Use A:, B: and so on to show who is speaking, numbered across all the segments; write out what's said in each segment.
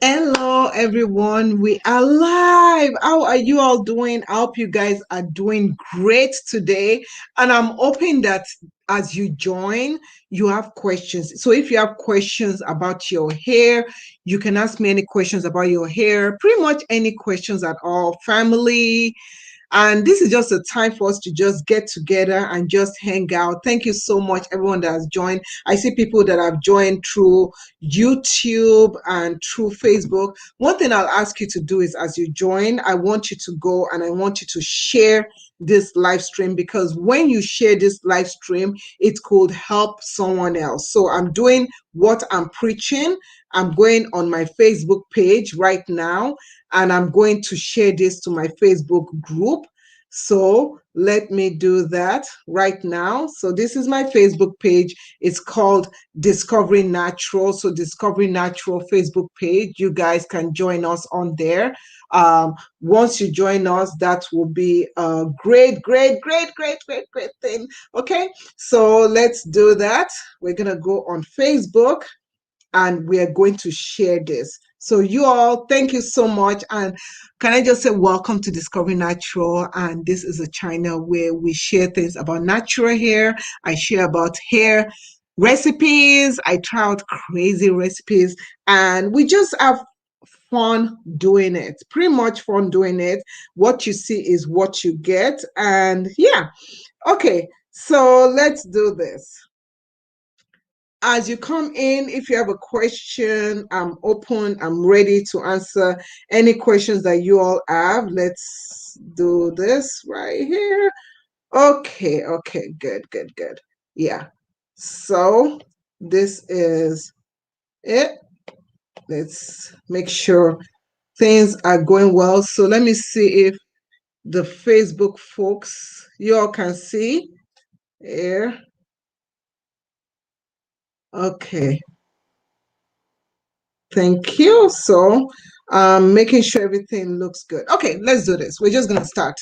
A: Hello, everyone. We are live. How are you all doing? I hope you guys are doing great today. And I'm hoping that as you join, you have questions. So if you have questions about your hair, you can ask me any questions about your hair, pretty much any questions at all, family, and this is just a time for us to just get together and just hang out. Thank you so much, everyone that has joined. I see people that have joined through YouTube and through Facebook. One thing I'll ask you to do is as you join, I want you to go and I want you to share this live stream, because when you share this live stream, it could help someone else. So I'm doing what I'm preaching. I'm going on my Facebook page right now and I'm going to share this to my Facebook group. So let me do that right now. So this is my Facebook page. It's called Discovering Natural. So Discovering Natural Facebook page. You guys can join us on there. Once you join us, that will be a great thing. Okay, so let's do that. We're gonna go on Facebook and we are going to share this. So you all, thank you so much. And can I just say welcome to Discovery Natural? And this is a channel where we share things about natural hair. I share about hair recipes. I try out crazy recipes and we just have fun doing it. Pretty much fun doing it. What you see is what you get. And yeah, okay, so let's do this. As you come in, if you have a question, I'm open, I'm ready to answer any questions that you all have. Let's do this right here. Okay, good. Yeah, so this is it. Let's make sure things are going well. So let me see if the Facebook folks, you all can see here. Okay. Thank you. So, making sure everything looks good. Okay, let's do this. We're just going to start.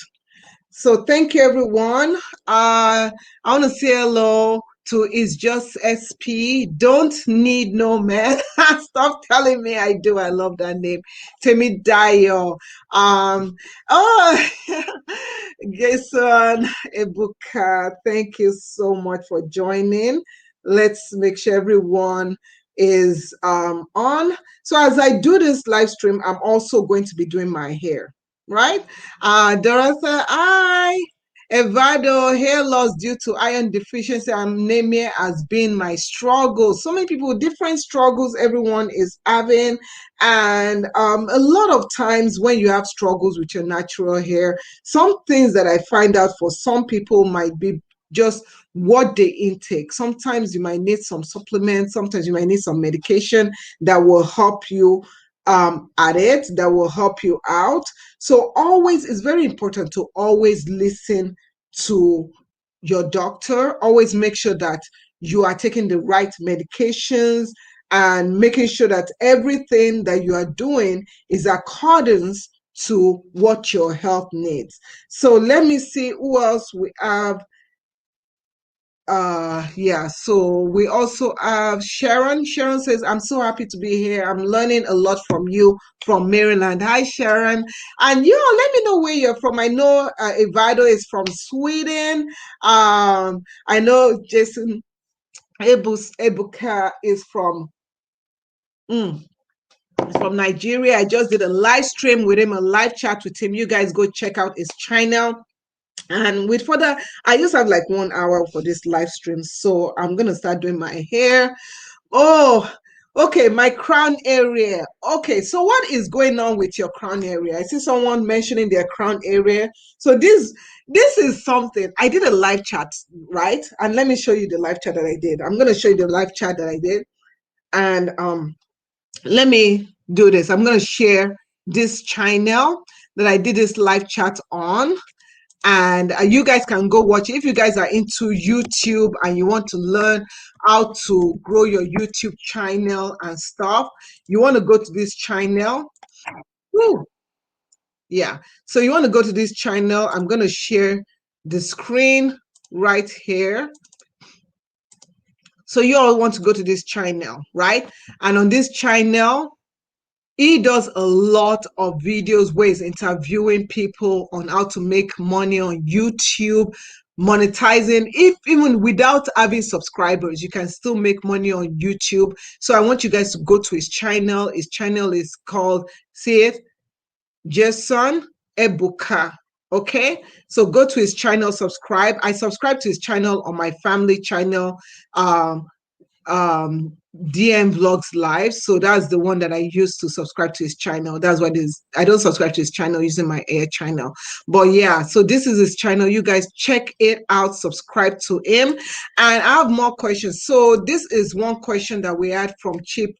A: So, thank you, everyone. I want to say hello to It's Just SP. Don't need no man. Stop telling me I do. I love that name. Temi Dayo. Oh, Jason Ebuka. Thank you so much for joining. Let's make sure everyone is on. So as I do this live stream, I'm also going to be doing my hair, right? Dorothy, hi. Evado, hair loss due to iron deficiency and anemia has been my struggle. So many people, different struggles everyone is having. And a lot of times when you have struggles with your natural hair, some things that I find out for some people might be just what they intake. Sometimes you might need some supplements, sometimes you might need some medication that will help you at it, that will help you out. So always, it's very important to always listen to your doctor. Always make sure that you are taking the right medications and making sure that everything that you are doing is accordance to what your health needs. So let me see who else we have. Yeah, so we also have Sharon says, I'm so happy to be here. I'm learning a lot from you from Maryland. Hi Sharon. And you know, let me know where you're from. I know Evado is from Sweden. I know Jason Ebuka is from Nigeria. I just did a live stream with him, a live chat with him. You guys go check out his channel. And with further, I just have like 1 hour for this live stream. So I'm going to start doing my hair. Oh, okay. My crown area. Okay. So what is going on with your crown area? I see someone mentioning their crown area. So this is something. I did a live chat, right? And let me show you the live chat that I did. I'm going to show you the live chat that I did. And let me do this. I'm going to share this channel that I did this live chat on. And you guys can go watch it. If you guys are into YouTube and you want to learn how to grow your YouTube channel and stuff, you want to go to this channel. Woo. Yeah, so you want to go to this channel. I'm going to share the screen right here. So you all want to go to this channel, right? And on this channel, He does a lot of videos where he's interviewing people on how to make money on YouTube, monetizing. If even without having subscribers, you can still make money on YouTube. So I want you guys to go to his channel. His channel is called, see it, Jason Ebuka. Okay, so go to his channel, subscribe. I subscribe to his channel on my family channel. DM Vlogs Live. So that's the one that I use to subscribe to his channel. That's what it is. I don't subscribe to his channel using my Air channel. But yeah, so this is his channel. You guys check it out, subscribe to him. And I have more questions. So this is one question that we had from Cheap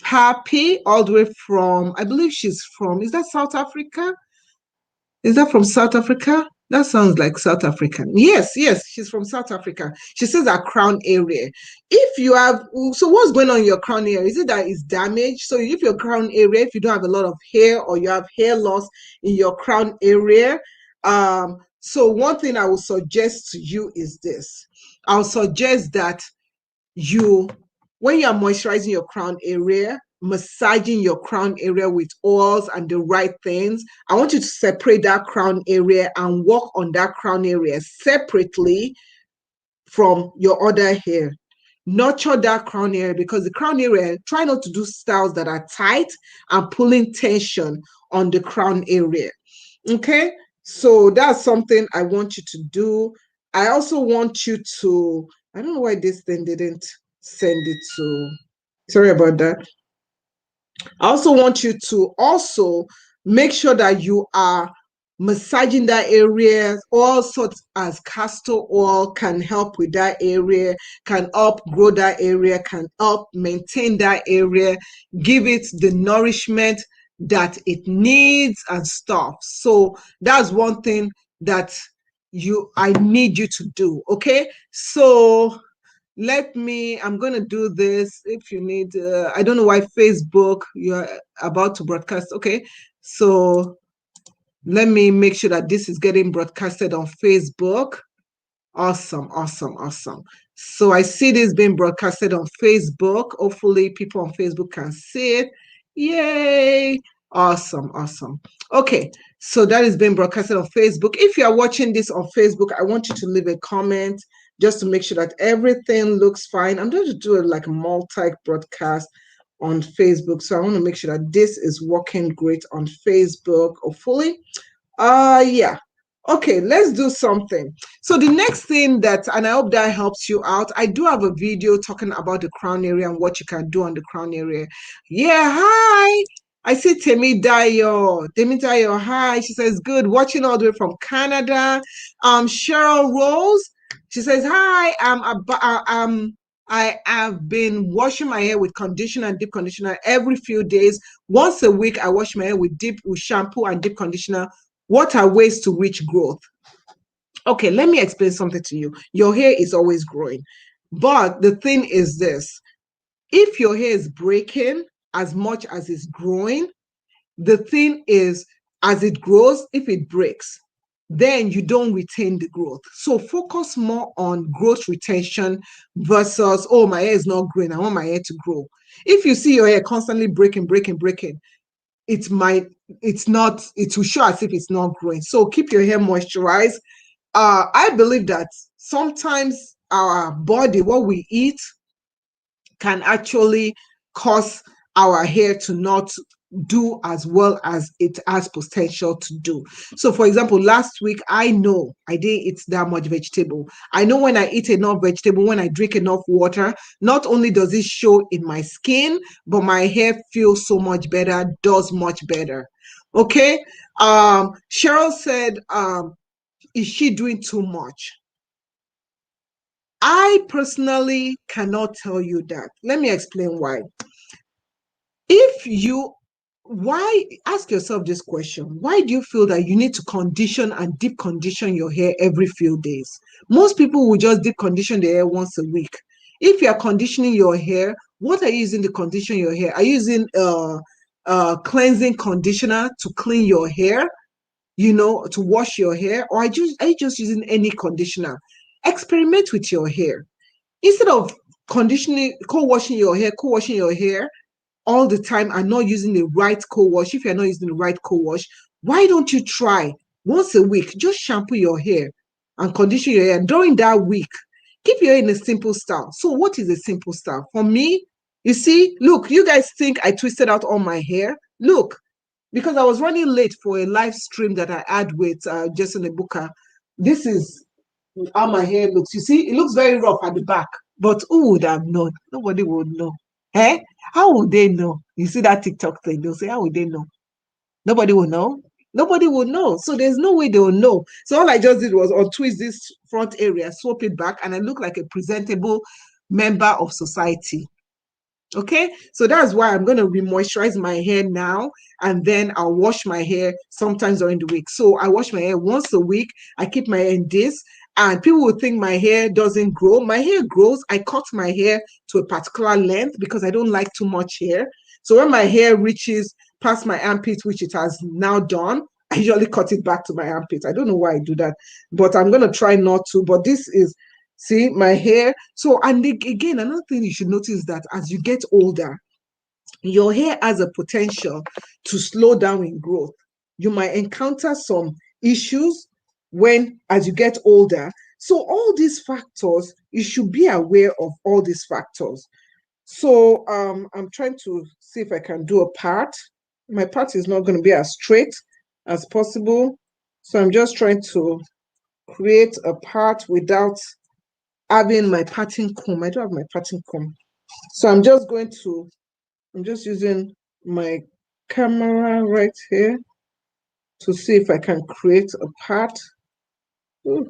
A: Pappy, all the way from, I believe she's from, is that South Africa? Is that from South Africa? That sounds like South African. Yes, yes, she's from South Africa. She says her crown area. If you have, so what's going on in your crown area? Is it that it's damaged? So if your crown area, if you don't have a lot of hair or you have hair loss in your crown area, so one thing I will suggest to you is this. I'll suggest that you, when you are moisturizing your crown area, massaging your crown area with oils and the right things, I want you to separate that crown area and work on that crown area separately from your other hair. Nurture that crown area, because the crown area, try not to do styles that are tight and pulling tension on the crown area. Okay, so that's something I want you to do. I also want you to, I don't know why this thing didn't send it to, sorry about that. I also want you to also make sure that you are massaging that area. All sorts as castor oil can help with that area, can help grow that area, can help maintain that area, give it the nourishment that it needs and stuff. So that's one thing that I need you to do. Okay, so I'm going to do this. If you need, I don't know why Facebook, you're about to broadcast. Okay, so let me make sure that this is getting broadcasted on Facebook. Awesome, awesome, awesome. So I see this being broadcasted on Facebook. Hopefully people on Facebook can see it. Yay. Awesome, awesome. Okay, so that is being broadcasted on Facebook. If you are watching this on Facebook, I want you to leave a comment just to make sure that everything looks fine. I'm going to do it like a multi-broadcast on Facebook. So I want to make sure that this is working great on Facebook, hopefully. Yeah. Okay, let's do something. So the next thing that, and I hope that helps you out, I do have a video talking about the crown area and what you can do on the crown area. Yeah, hi. I see Temi Dayo, hi. She says, good, watching all the way from Canada. Cheryl Rose, she says, hi, I have been washing my hair with conditioner and deep conditioner every few days. Once a week, I wash my hair with shampoo and deep conditioner. What are ways to reach growth? Okay, let me explain something to you. Your hair is always growing. But the thing is this, if your hair is breaking as much as it's growing, the thing is, as it grows, if it breaks, then you don't retain the growth. So focus more on growth retention versus, oh, my hair is not growing, I want my hair to grow. If you see your hair constantly breaking, it will show as if it's not growing. So keep your hair moisturized. I believe that sometimes our body, what we eat, can actually cause our hair to not do as well as it has potential to do. So for example, last week, I know I didn't eat that much vegetable. I know when I eat enough vegetable, when I drink enough water, not only does it show in my skin, but my hair feels so much better, does much better. Okay. Cheryl said, is she doing too much? I personally cannot tell you that. Let me explain why. Ask yourself this question. Why do you feel that you need to condition and deep condition your hair every few days? Most people will just deep condition their hair once a week. If you are conditioning your hair, what are you using to condition your hair? Are you using cleansing conditioner to clean your hair, to wash your hair? Or are you just using any conditioner? Experiment with your hair. Instead of co-washing your hair, all the time and not using the right co-wash, if you're not using the right co-wash, why don't you try once a week, just shampoo your hair and condition your hair during that week. Keep your hair in a simple style. So what is a simple style? For me, you see, look, you guys think I twisted out all my hair. Look, because I was running late for a live stream that I had with Jason Ebuka. This is how my hair looks. You see, it looks very rough at the back, but who would have known? Nobody would know. Eh? How would they know? You see that TikTok thing? They'll say, how would they know? Nobody will know. Nobody will know. So there's no way they will know. So all I just did was untwist this front area, swap it back, and I look like a presentable member of society. Okay, so that's why I'm going to re-moisturize my hair now, and then I'll wash my hair sometimes during the week. So I wash my hair once a week. I keep my hair in this, and people will think my hair doesn't grow. My hair grows. I cut my hair to a particular length because I don't like too much hair. So when my hair reaches past my armpit, which it has now done, I usually cut it back to my armpit. I don't know why I do that, but I'm going to try not to. But this is, see, my hair. So, and again, another thing you should notice is that as you get older, your hair has a potential to slow down in growth. You might encounter some issues as you get older. So all these factors, you should be aware of all these factors. So I'm trying to see if I can do a part. My part is not going to be as straight as possible. So I'm just trying to create a part without having my parting comb. I don't have my parting comb. So I'm just using my camera right here to see if I can create a part. Ooh,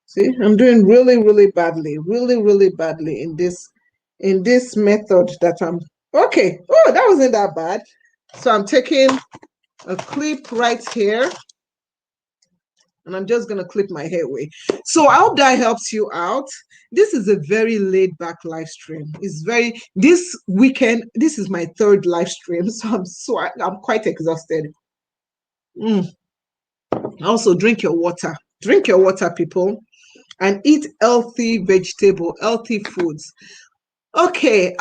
A: see, I'm doing really, really badly in this method that I'm, okay. Oh, that wasn't that bad. So I'm taking a clip right here, and I'm just going to clip my hair away. So I hope that helps you out. This is a very laid back live stream. This weekend, this is my third live stream, so I'm quite exhausted. Also, drink your water. Drink your water, people, and eat healthy vegetable, healthy foods. Okay,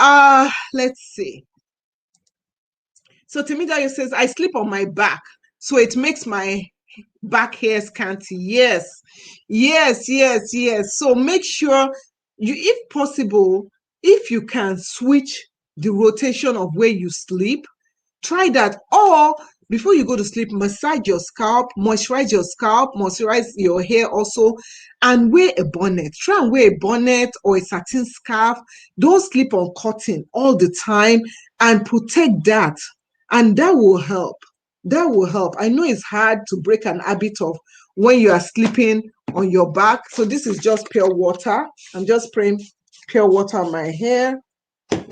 A: let's see. So Timidayo says, I sleep on my back, so it makes my back hair scanty. Yes. So make sure if possible, if you can switch the rotation of where you sleep, try that. Or before you go to sleep, massage your scalp, moisturize your hair also, and wear a bonnet. Try and wear a bonnet or a satin scarf. Don't sleep on cotton all the time, and protect that. And that will help. That will help. I know it's hard to break an habit of when you are sleeping on your back. So this is just pure water. I'm just spraying pure water on my hair.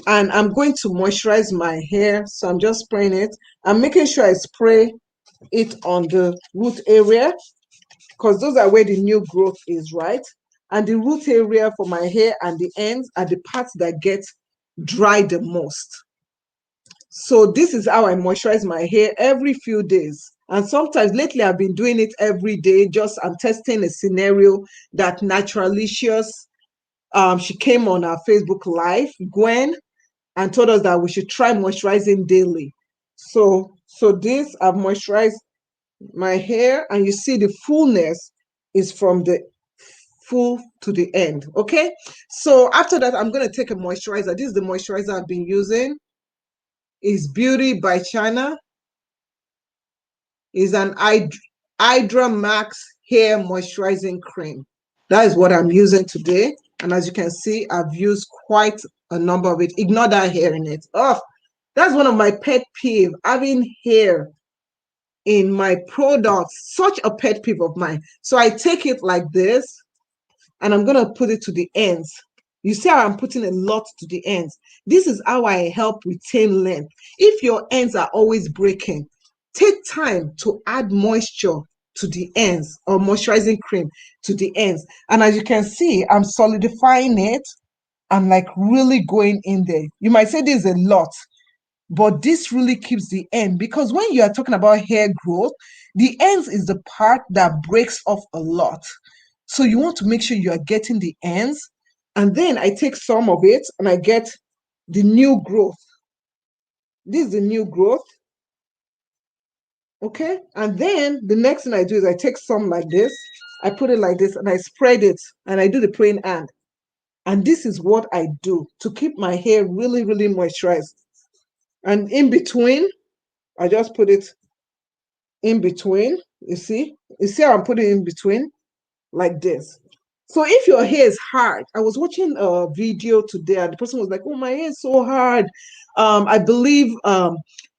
A: And I'm going to moisturize my hair. So I'm just spraying it. I'm making sure I spray it on the root area, because those are where the new growth is, right? And the root area for my hair and the ends are the parts that get dry the most. So this is how I moisturize my hair every few days. And sometimes lately I've been doing it every day. I'm testing a scenario that Naturalistas, she came on our Facebook Live, Gwen, and told us that we should try moisturizing daily. So this, I've moisturized my hair, and you see the fullness is from the full to the end. Okay. So after that, I'm going to take a moisturizer. This is the moisturizer I've been using. It's Beauty by Chana. Is an Hydra Max hair moisturizing cream. That is what I'm using today. And as you can see, I've used quite a number of it. Ignore that hair in it. Oh, that's one of my pet peeves, having hair in my products. Such a pet peeve of mine. So I take it like this, and I'm going to put it to the ends. You see how I'm putting a lot to the ends. This is how I help retain length. If your ends are always breaking, take time to add moisture to the ends, or moisturizing cream to the ends. And as you can see, I'm solidifying it. I'm like really going in there. You might say this is a lot, but this really keeps the end, because when you are talking about hair growth, the ends is the part that breaks off a lot. So you want to make sure you are getting the ends. And then I take some of it and I get the new growth. This is the new growth. Okay. And then the next thing I do is I take some like this, I put it like this, and I spread it, and I do the praying hand. And this is what I do to keep my hair really, really moisturized. And in between, I just put it in between. You see? You see how I'm putting it in between? Like this. So if your hair is hard, I was watching a video today and the person was like, oh, my hair is so hard. I believe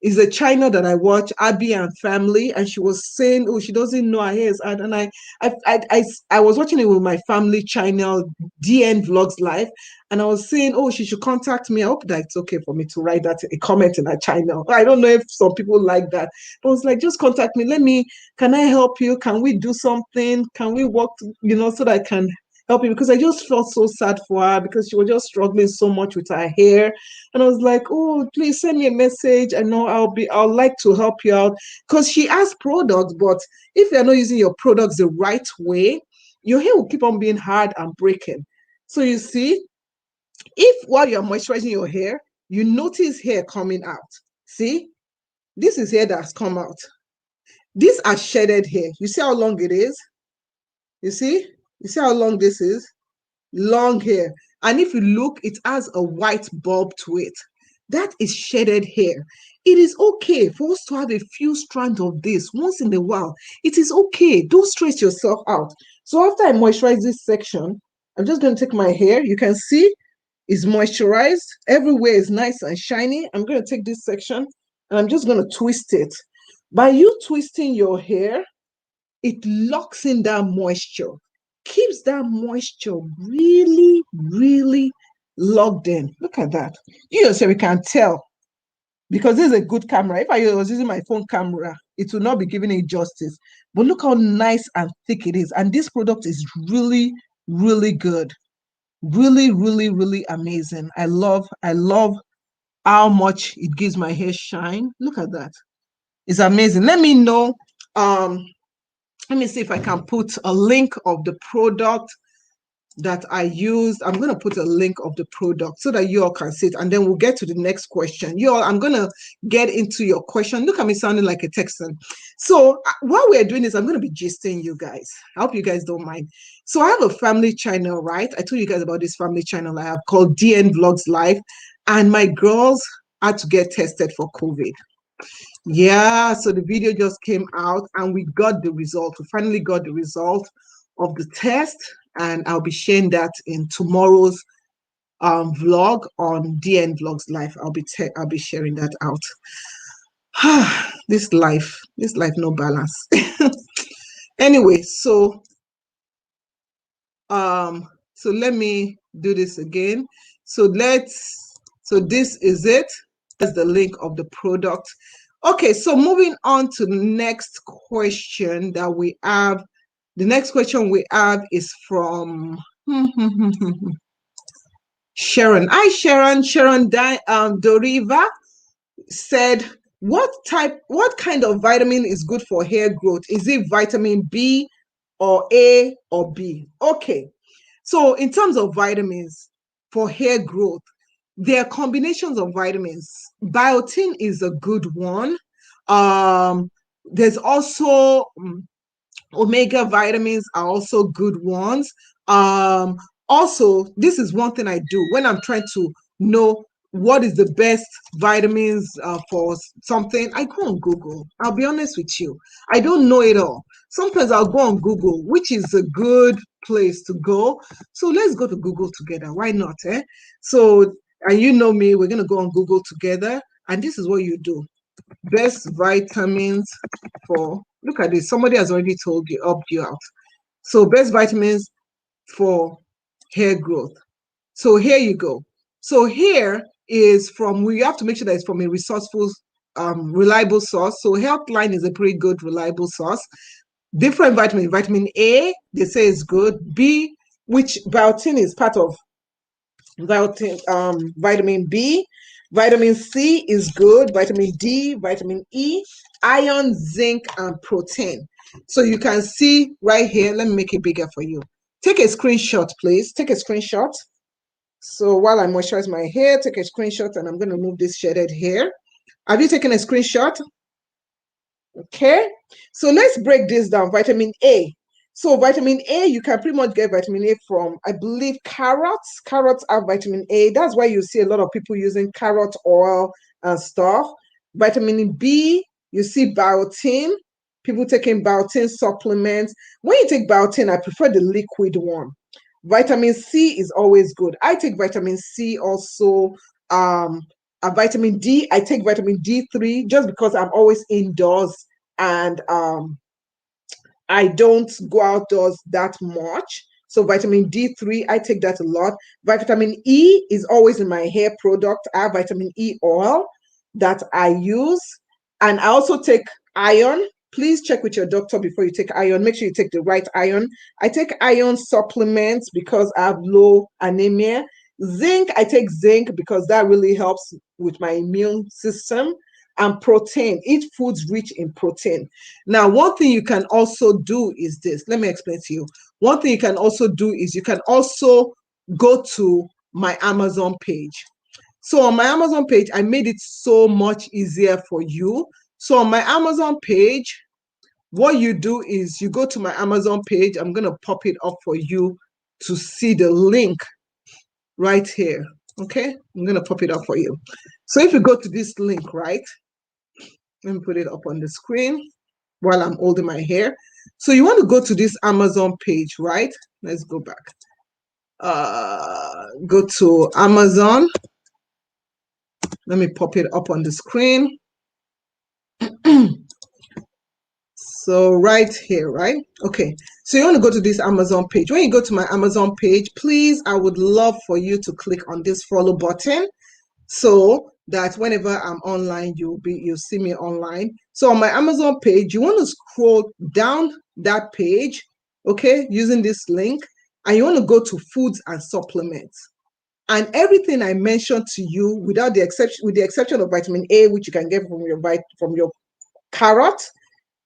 A: is a China that I watch, Abby and Family, and she was saying, oh, she doesn't know her hair is hard. And I was watching it with my family channel, DN Vlogs Live, and I was saying, oh, she should contact me. I hope that it's okay for me to write that a comment in her channel. I don't know if some people like that. But I was like, just contact me. Can I help you? Can we do something? Can we work, so that I can help you? Because I just felt so sad for her because she was just struggling so much with her hair. And I was like, oh, please send me a message. I know I'll like to help you out. Because she has products, but if you're not using your products the right way, your hair will keep on being hard and breaking. So you see, if while you're moisturizing your hair, you notice hair coming out. See, this is hair that's come out. These are shedded hair. You see how long it is? You see? You see how long this is? Long hair. And if you look, it has a white bulb to it. That is shedded hair. It is okay for us to have a few strands of this once in a while. It is okay. Don't stress yourself out. So after I moisturize this section, I'm just going to take my hair. You can see it's moisturized. Everywhere is nice and shiny. I'm going to take this section and I'm just going to twist it. By you twisting your hair, it locks in that moisture, keeps that moisture really, really locked in. Look at that. You yourself can tell because this is a good camera. If I was using my phone camera, it will not be giving it justice. But look how nice and thick it is. And this product is really, really good. Really, really, really amazing. I love how much it gives my hair shine. Look at that. It's amazing. Let me know. Let me see if I can put a link of the product that I used. I'm going to put a link of the product so that you all can see it. And then we'll get to the next question. You all, I'm going to get into your question. Look at me sounding like a Texan. So while we're doing this, I'm going to be gisting you guys. I hope you guys don't mind. So I have a family channel, right? I told you guys about this family channel I have called DN Vlogs Live. And my girls had to get tested for COVID. Yeah, so the video just came out and we got the result. We finally got the result of the test, and I'll be sharing that in tomorrow's vlog on DN Vlogs Live. I'll be sharing that out. This life, no balance. Anyway, so let me do this again. So this is it. That's the link of the product. Okay, so moving on to the next question that we have. The next question we have is from Sharon. Hi, Sharon. Sharon Doriva said, what kind of vitamin is good for hair growth? Is it vitamin B or A or B? Okay. So in terms of vitamins for hair growth, there are combinations of vitamins. Biotin is a good one. There's also omega vitamins are also good ones. Also, this is one thing I do when I'm trying to know what is the best vitamins for something. I go on Google. I'll be honest with you. I don't know it all. Sometimes I'll go on Google, which is a good place to go. So let's go to Google together. Why not? So, and you know me, we're going to go on Google together. And this is what you do. Best vitamins for, look at this, somebody has already told you, helped you out. So best vitamins for hair growth. So here you go. So here is from, we have to make sure that it's from a resourceful, reliable source. So Healthline is a pretty good, reliable source. Different vitamin. Vitamin A, they say is good. B, which biotin is part of vitamin B. Vitamin C is good. Vitamin D, vitamin E, iron, zinc, and protein. So you can see right here. Let me make it bigger for you. Take a screenshot, please. Take a screenshot. So while I moisturize my hair, take a screenshot, and I'm going to remove this shedded hair. Have you taken a screenshot? Okay, so let's break this down. Vitamin A. So vitamin A, you can pretty much get vitamin A from, I believe, carrots. Carrots have vitamin A. That's why you see a lot of people using carrot oil and stuff. Vitamin B, you see biotin. People taking biotin supplements. When you take biotin, I prefer the liquid one. Vitamin C is always good. I take vitamin C also. Vitamin D, I take vitamin D3 just because I'm always indoors and I don't go outdoors that much. So vitamin D3, I take that a lot. Vitamin E is always in my hair product. I have vitamin E oil that I use. And I also take iron. Please check with your doctor before you take iron. Make sure you take the right iron. I take iron supplements because I have low anemia. Zinc, I take zinc because that really helps with my immune system. And protein, eat foods rich in protein. Now, one thing you can also do is this. Let me explain to you. One thing you can also do is you can also go to my Amazon page. So on my Amazon page, I made it so much easier for you. So on my Amazon page, what you do is you go to my Amazon page. I'm going to pop it up for you to see the link right here. Okay, I'm going to pop it up for you. So if you go to this link, right, let me put it up on the screen while I'm holding my hair. So you want to go to this Amazon page, right? Let's go back. Go to Amazon. Let me pop it up on the screen. So right here, right? Okay. So you want to go to this Amazon page. When you go to my Amazon page, please, I would love for you to click on this follow button so that whenever I'm online, you'll see me online. So on my Amazon page, you want to scroll down that page, okay, using this link, and you want to go to foods and supplements. And everything I mentioned to you, with the exception of vitamin A, which you can get from your carrot,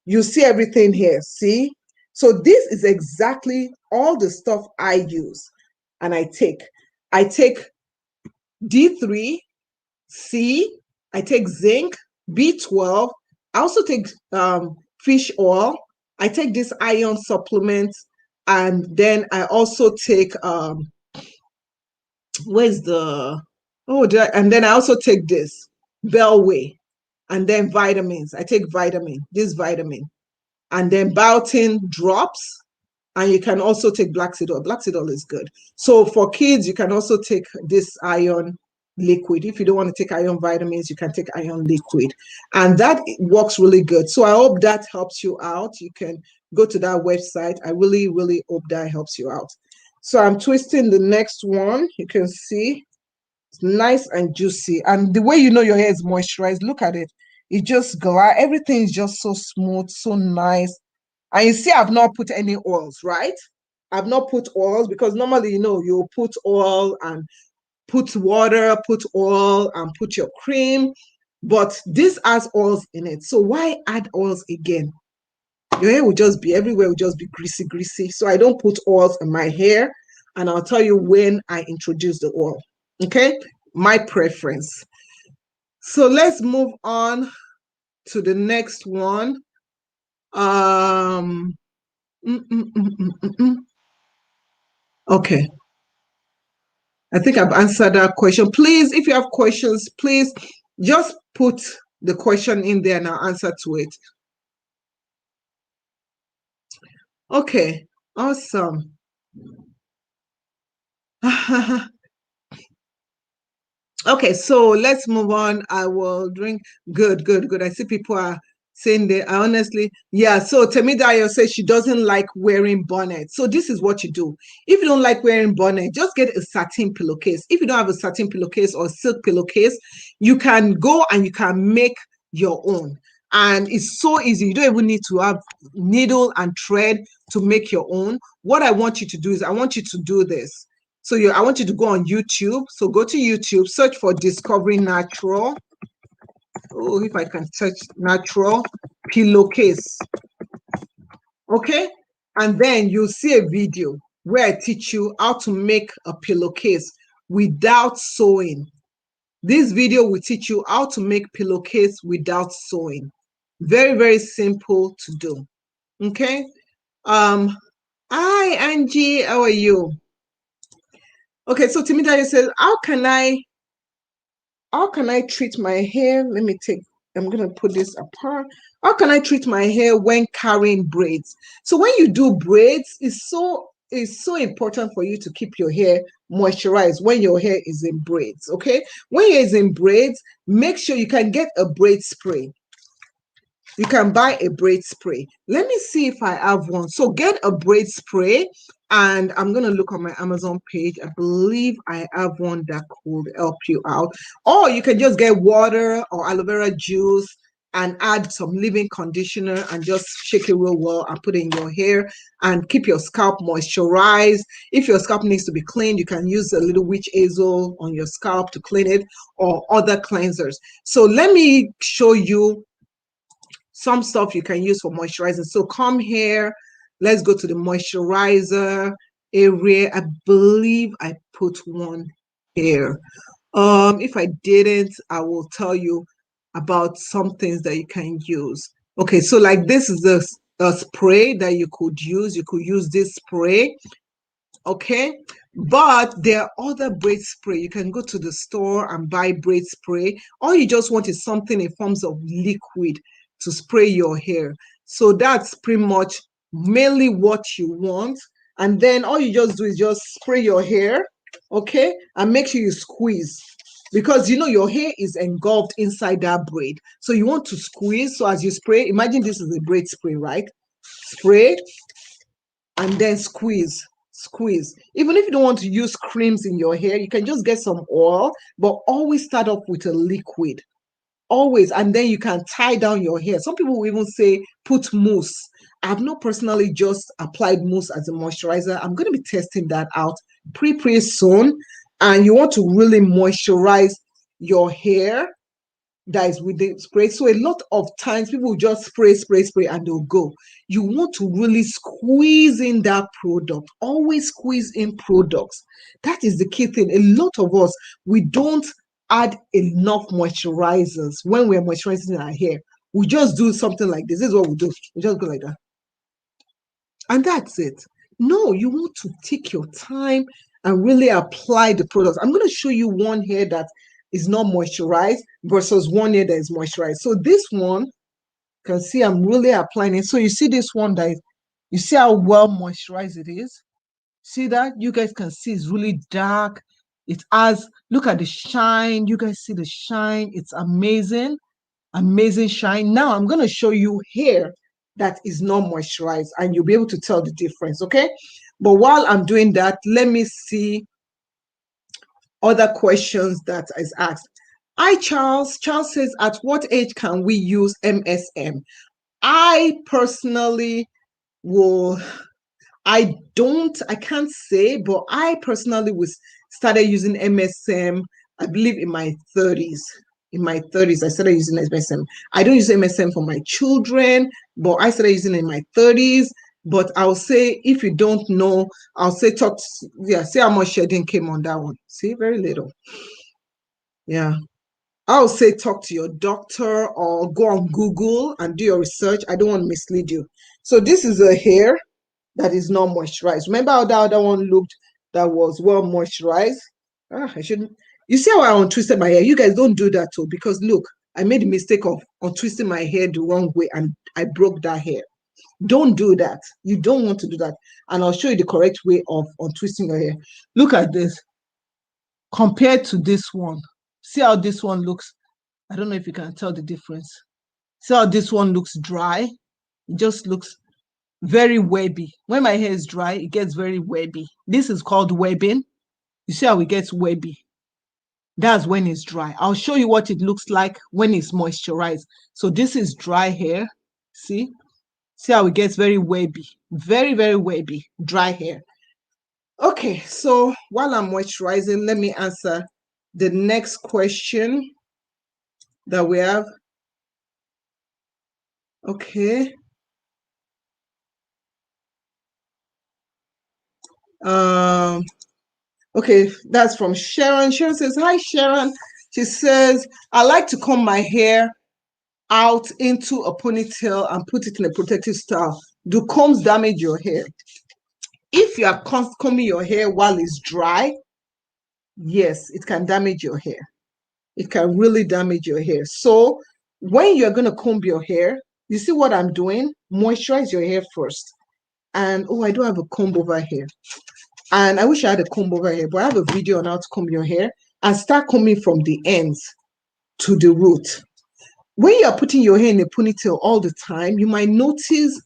A: you see everything here. See? So this is exactly all the stuff I use and I take. I take D3, C, I take zinc, B12. I also take fish oil. I take this iron supplement, and then I also take where's the and then I also take this Bellway, and then vitamins. I take this vitamin, and then biotin drops. And you can also take black seed oil. Black seed oil is good. So for kids, you can also take this iron liquid. If you don't want to take iron vitamins, you can take iron liquid. And that works really good. So I hope that helps you out. You can go to that website. I really, really hope that helps you out. So I'm twisting the next one. You can see it's nice and juicy. And the way you know your hair is moisturized, look at it. It just everything is just so smooth, so nice. And you see, I've not put any oils, right? I've not put oils because normally, you put oil and put water, put oil and put your cream. But this has oils in it. So why add oils again? Your hair will just be everywhere, will just be greasy, greasy. So I don't put oils in my hair. And I'll tell you when I introduce the oil. Okay? My preference. So let's move on to the next one. Okay. I think I've answered that question. Please, if you have questions, please just put the question in there and I'll answer to it. Okay, awesome. Okay, so let's move on. I will drink. Good, good, good. I see people are saying that. I honestly, yeah. So Temidayo says she doesn't like wearing bonnet. So this is what you do. If you don't like wearing bonnet, just get a satin pillowcase. If you don't have a satin pillowcase or silk pillowcase, you can go and you can make your own. And it's so easy. You don't even need to have needle and thread to make your own. What I want you to do is I want you to do this. So I want you to go on YouTube. So go to YouTube, search for Discovering Natural. Oh, if I can search natural pillowcase. Okay. And then you'll see a video where I teach you how to make a pillowcase without sewing. This video will teach you how to make pillowcase without sewing. Very, very simple to do. Okay. Hi Angie, how are you? Okay, so Timidayo says, how can I treat my hair? I'm gonna put this apart. How can I treat my hair when carrying braids? So when you do braids, it's so important for you to keep your hair moisturized when your hair is in braids. Okay, when your hair is in braids, make sure you can get a braid spray. You can buy a braid spray. Let me see if I have one. So get a braid spray, and I'm going to look on my Amazon page. I believe I have one that could help you out. Or you can just get water or aloe vera juice and add some leave-in conditioner and just shake it real well and put it in your hair and keep your scalp moisturized. If your scalp needs to be cleaned, you can use a little witch hazel on your scalp to clean it, or other cleansers. So let me show you some stuff you can use for moisturizing. So come here, let's go to the moisturizer area. I believe I put one here. If I didn't, I will tell you about some things that you can use. Okay, so like this is a spray that you could use. You could use this spray. Okay, but there are other braid spray. You can go to the store and buy braid spray. All you just want is something in forms of liquid to spray your hair. So that's pretty much mainly what you want. And then all you just do is just spray your hair, okay, and make sure you squeeze, because you know your hair is engulfed inside that braid, so you want to squeeze. So as you spray, imagine this is a braid spray, right? Spray and then squeeze. Even if you don't want to use creams in your hair, you can just get some oil, but always start off with a liquid, always. And then you can tie down your hair. Some people will even say put mousse. I've not personally just applied mousse as a moisturizer. I'm going to be testing that out pretty soon. And you want to really moisturize your hair that is with the spray. So a lot of times people just spray, and they'll go. You want to really squeeze in that product. Always squeeze in products. That is the key thing. A lot of us, we don't add enough moisturizers when we're moisturizing our hair. We just do something like this. This is what we do. We just go like that. And that's it. No, you want to take your time and really apply the products. I'm going to show you one here that is not moisturized versus one here that is moisturized. So this one, you can see I'm really applying it. So you see this one that is, you see how well moisturized it is? See that? You guys can see it's really dark. It has, look at the shine. You guys see the shine. It's amazing. Amazing shine. Now I'm going to show you hair that is not moisturized, and you'll be able to tell the difference, okay? But while I'm doing that, let me see other questions that is asked. Hi, Charles. Charles says, at what age can we use MSM? I personally will, I can't say, but I personally started using MSM, I believe in my 30s. In my 30s, I started using MSM. I don't use MSM for my children, but I started using it in my 30s. But I'll say, if you don't know, I'll say, see how much shedding came on that one. See, very little. Yeah. I'll say talk to your doctor or go on Google and do your research. I don't want to mislead you. So this is a hair that is not moisturized. Remember how that other one looked that was well moisturized? I shouldn't. You see how I untwisted my hair? You guys don't do that too, because look, I made the mistake of untwisting my hair the wrong way and I broke that hair. Don't do that. You don't want to do that. And I'll show you the correct way of untwisting your hair. Look at this. Compared to this one. See how this one looks? I don't know if you can tell the difference. See how this one looks dry? It just looks very webby. When my hair is dry, it gets very webby. This is called webbing. You see how it gets webby? That's when it's dry. I'll show you what it looks like when it's moisturized. So this is dry hair. See? See how it gets very webby. Very, very webby. Dry hair. Okay, so while I'm moisturizing, let me answer the next question that we have. Okay. Okay, that's from Sharon. Sharon says, hi, Sharon. She says, I like to comb my hair out into a ponytail and put it in a protective style. Do combs damage your hair? If you are combing your hair while it's dry, yes, it can damage your hair. It can really damage your hair. So when you're going to comb your hair, you see what I'm doing? Moisturize your hair first. And oh, I don't have a comb over here. And I wish I had a comb over here, but I have a video on how to comb your hair and start combing from the ends to the root. When you're putting your hair in a ponytail all the time, you might notice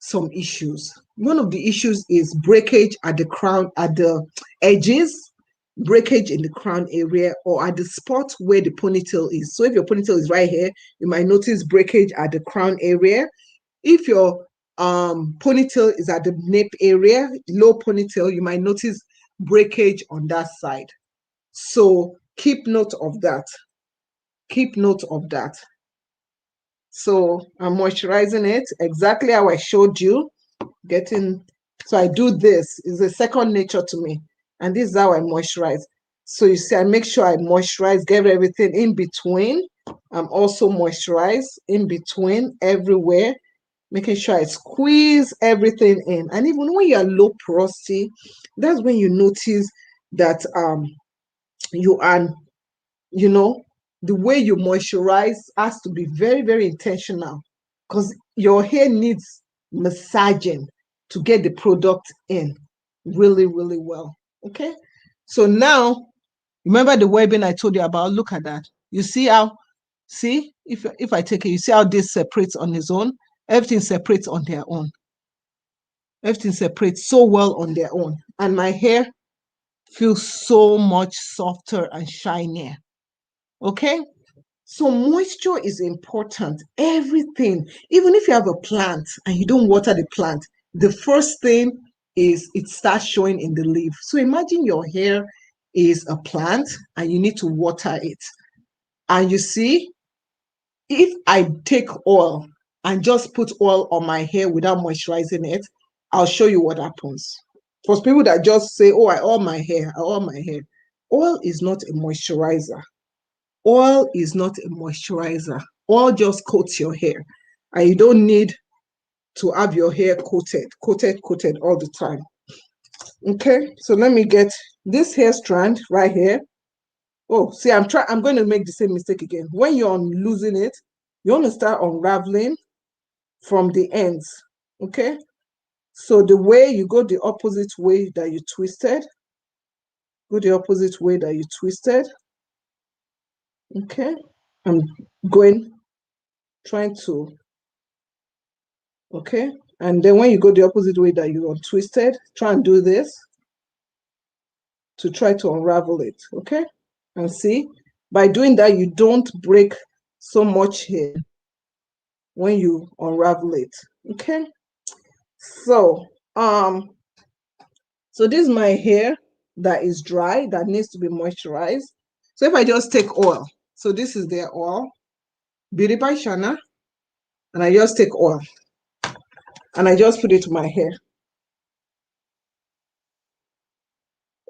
A: some issues. One of the issues is breakage at the crown, at the edges, breakage in the crown area, or at the spot where the ponytail is. So if your ponytail is right here, you might notice breakage at the crown area. If your ponytail is at the nape area, low ponytail, you might notice breakage on that side. So keep note of that. Keep note of that. So I'm moisturizing it exactly how I showed you. So I do this. It's a second nature to me. And this is how I moisturize. So you see, I make sure I moisturize, get everything in between. I'm also moisturize in between everywhere, making sure I squeeze everything in. And even when you're low porosity, that's when you notice that you are, the way you moisturize has to be very, very intentional, because your hair needs massaging to get the product in really, really well. Okay. So now, remember the webbing I told you about? Look at that. You see how, if I take it, you see how this separates on its own? Everything separates on their own. Everything separates so well on their own. And my hair feels so much softer and shinier. Okay. So moisture is important. Everything, even if you have a plant and you don't water the plant, the first thing is it starts showing in the leaf. So imagine your hair is a plant and you need to water it. And you see, if I take oil and just put oil on my hair without moisturizing it, I'll show you what happens. For people that just say, oh, I oil my hair, I oil my hair. Oil is not a moisturizer. Oil is not a moisturizer. Oil just coats your hair. And you don't need to have your hair coated all the time. Okay, so let me get this hair strand right here. Oh, see, I'm going to make the same mistake again. When you're losing it, you want to start unraveling from the ends. Okay, so the way you go the opposite way that you twisted, Okay, I'm trying to, okay, and then when you go the opposite way that you untwisted, try and do this to try to unravel it. Okay, and see, by doing that, you don't break so much hair when you unravel it. Okay, so this is my hair that is dry, that needs to be moisturized. So if I just take oil, so this is their oil, Beauty by Chana, and I just take oil and I just put it to my hair.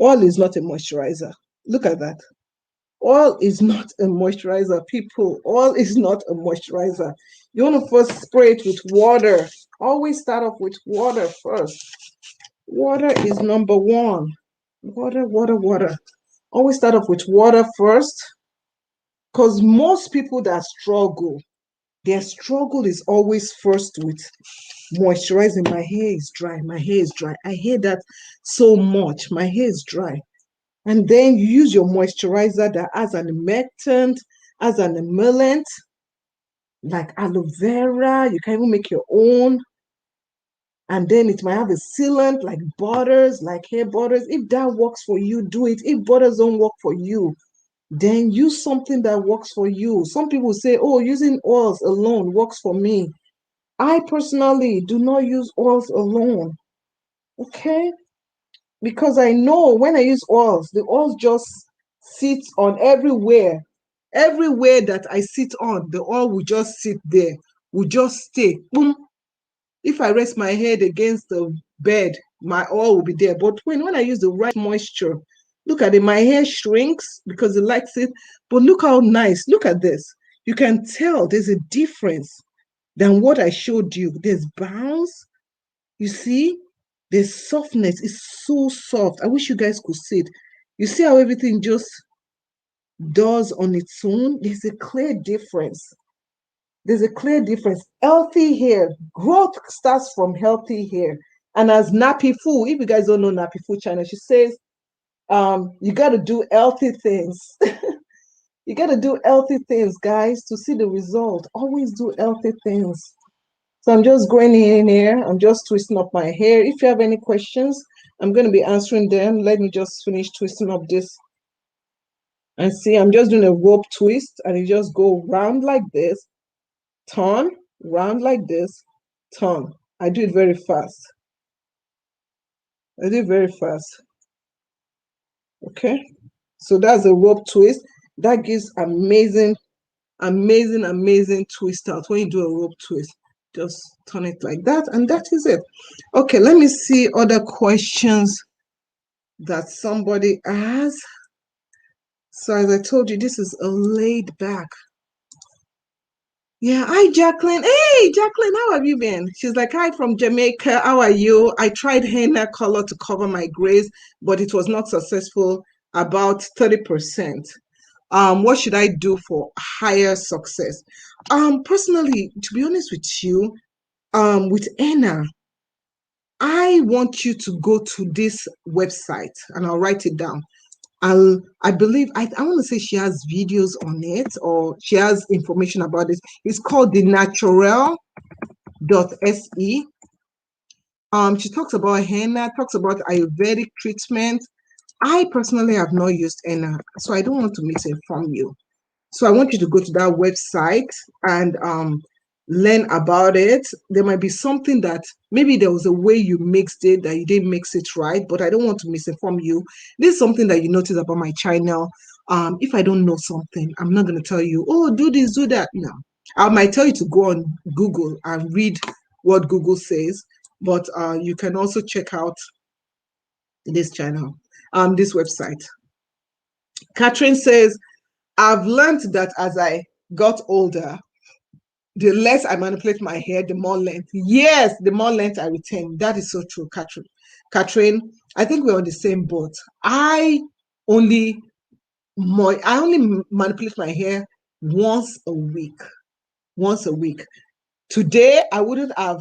A: Oil is not a moisturizer. Look at that. Oil is not a moisturizer, people. Oil is not a moisturizer. You want to first spray it with water. Always start off with water first. Water is number one. Water. Always start off with water first, because most people that struggle, their struggle is always first with moisturizing. My hair is dry. I hear that so much. My hair is dry. And then you use your moisturizer that has an humectant, has an emollient, like aloe vera. You can even make your own. And then it might have a sealant like butters, like hair butters. If that works for you, do it. If butters don't work for you, then use something that works for you. Some people say, oh, using oils alone works for me. I personally do not use oils alone. Okay? Because I know when I use oils, the oils just sit on everywhere. Everywhere that I sit on, the oil will just sit there, will just stay. Boom. If I rest my head against the bed, my oil will be there. But when I use the right moisture, Look at it. My hair shrinks because it likes it. But look how nice. Look at this. You can tell there's a difference than what I showed you. There's bounce. You see? There's softness. It's so soft. I wish you guys could see it. You see how everything just does on its own? There's a clear difference. There's a clear difference. Healthy hair. Growth starts from healthy hair. And as Nappy Foo, if you guys don't know Nappy Foo China, she says, you got to do healthy things. You got to do healthy things, guys, to see the result. Always do healthy things. So I'm just going in here. I'm just twisting up my hair. If you have any questions, I'm going to be answering them. Let me just finish twisting up this. And see, I'm just doing a rope twist, and you just go round like this, turn, round like this, turn. I do it very fast. I do it very fast. Okay. So that's a rope twist. That gives amazing twist out when you do a rope twist. Just turn it like that, and that is it. Okay, let me see other questions that somebody has. So as I told you, this is a laid back. Yeah, hi Jacqueline. Hey Jacqueline, how have you been? She's like, hi from Jamaica. How are you? I tried henna color to cover my grays, but it was not successful. About 30%. What should I do for higher success? Personally, to be honest with you, with henna, I want you to go to this website, and I'll write it down. I believe I want to say she has videos on it, or she has information about it. It's called the Natural.se. She talks about henna, talks about Ayurvedic treatment. I personally have not used henna, so I don't want to misinform you. So I want you to go to that website and learn about it. There might be something that maybe there was a way you mixed it that you didn't mix it right, but I don't want to misinform you. This is something that you notice about my channel. If I don't know something, I'm not going to tell you, oh, do this, do that. No, I might tell you to go on Google and read what Google says, but you can also check out this channel, this website. Catherine says, I've learned that as I got older, the less I manipulate my hair, the more length. Yes, the more length I retain. That is so true, Catherine. Catherine, I think we're on the same boat. I only manipulate my hair once a week. Once a week. Today, I wouldn't have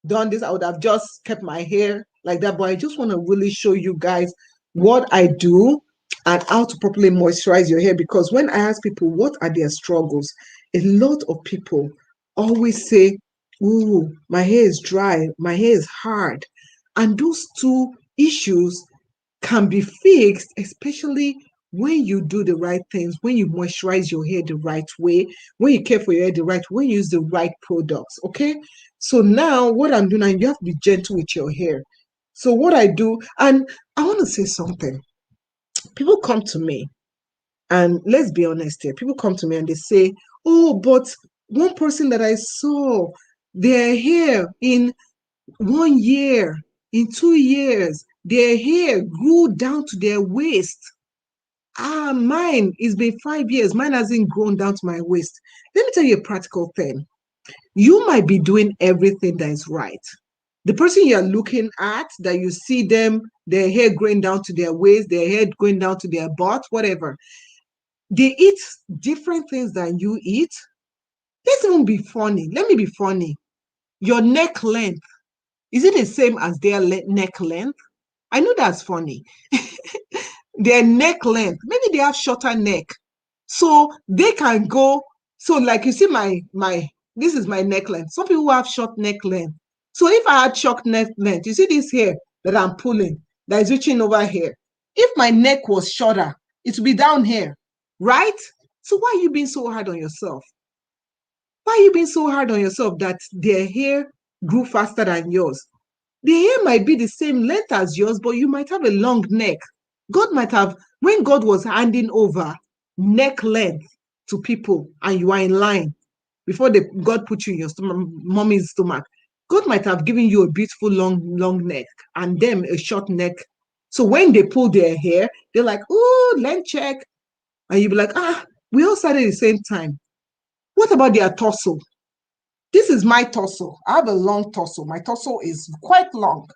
A: done this. I would have just kept my hair like that. But I just want to really show you guys what I do and how to properly moisturize your hair. Because when I ask people what are their struggles, a lot of people always say, ooh, my hair is dry, my hair is hard. And those two issues can be fixed, especially when you do the right things, when you moisturize your hair the right way, when you care for your hair the right way, when you use the right products. Okay. So now what I'm doing, and you have to be gentle with your hair. So what I do, and I want to say something. People come to me, and let's be honest here, people come to me and they say, oh, but one person that I saw, their hair in 1 year, in 2 years, their hair grew down to their waist. Mine, it's been 5 years. Mine hasn't grown down to my waist. Let me tell you a practical thing. You might be doing everything that is right. The person you're looking at, that you see them, their hair growing down to their waist, their hair going down to their butt, whatever, they eat different things than you eat. Let's even be funny. Let me be funny. Your neck length, is it the same as their neck length? I know that's funny. Their neck length, maybe they have shorter neck. So they can go, so like you see this is my neck length. Some people have short neck length. So if I had short neck length, you see this hair that I'm pulling, that is reaching over here. If my neck was shorter, it would be down here, right? So why are you being so hard on yourself? Why are you being so hard on yourself that their hair grew faster than yours? The hair might be the same length as yours, but you might have a long neck. God might have, when God was handing over neck length to people and you are in line before God put you in your stomach, mommy's stomach, God might have given you a beautiful long neck and them a short neck So when they pull their hair, they're like, oh, length check. And you'll be like, we all started at the same time. What about their torso? This is my torso. I have a long torso. My torso is quite long.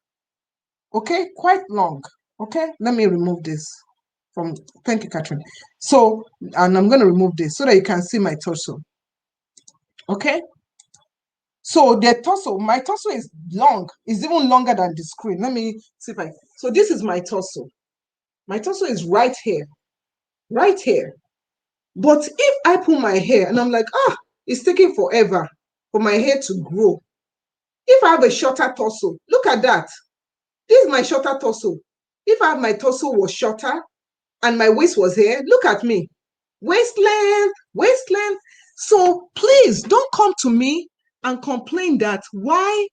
A: Okay, quite long. Okay, let me remove this from, thank you, Catherine. So, and I'm going to remove this so that you can see my torso. Okay, so their torso, my torso is long. It's even longer than the screen. Let me see if I, so this is my torso. My torso is right here, right here. But if I pull my hair and I'm like, it's taking forever for my hair to grow. If I have a shorter torso, look at that. This is my shorter torso. If I have my torso was shorter and my waist was here, look at me. Waist length, waist length. So please don't come to me and complain that why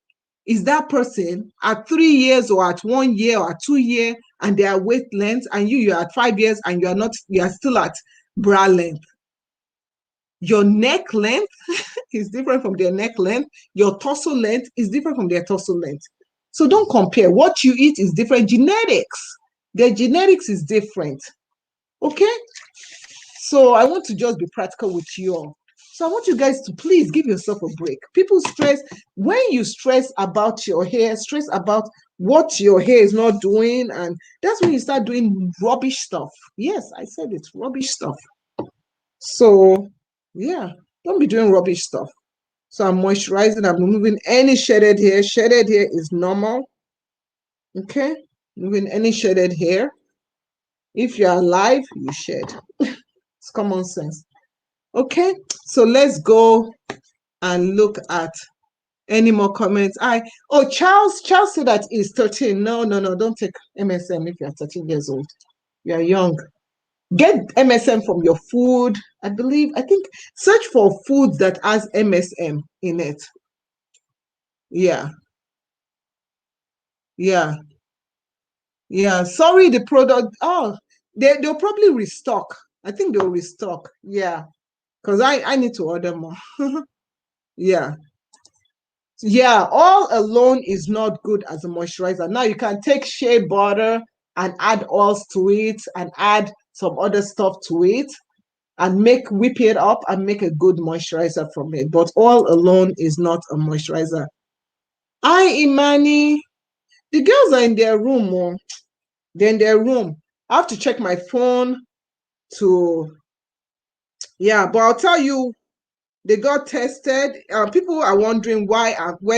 A: is that person at 3 years or at 1 year or at 2 years and they are waist length and you're at 5 years and you are still at bra length. Your neck length is different from their neck length. Your torso length is different from their torso length. So don't compare. What you eat is different. Genetics. Their genetics is different. Okay? So I want to just be practical with you all. So I want you guys to please give yourself a break. People stress, when you stress about your hair, stress about what your hair is not doing, and that's when you start doing rubbish stuff. Yes, I said it, rubbish stuff. So yeah, don't be doing rubbish stuff. So I'm moisturizing, I'm removing any shedded hair. Shedded hair is normal. Okay, removing any shedded hair. If you're alive, you shed. It's common sense. Okay, so let's go and look at any more comments. Charles said that he's 13. No, don't take MSM if you're 13 years old. You're young. Get MSM from your food. I think search for foods that has MSM in it. Yeah. Sorry, the product. They'll probably restock. I think they'll restock. Yeah, because I need to order more. Yeah. All alone is not good as a moisturizer. Now you can take shea butter and add oils to it and add some other stuff to it and whip it up and make a good moisturizer from it. But all alone is not a moisturizer. Hi, Imani. The girls are in their room. They're in their room. I have to check my phone to, but I'll tell you, they got tested. People are wondering why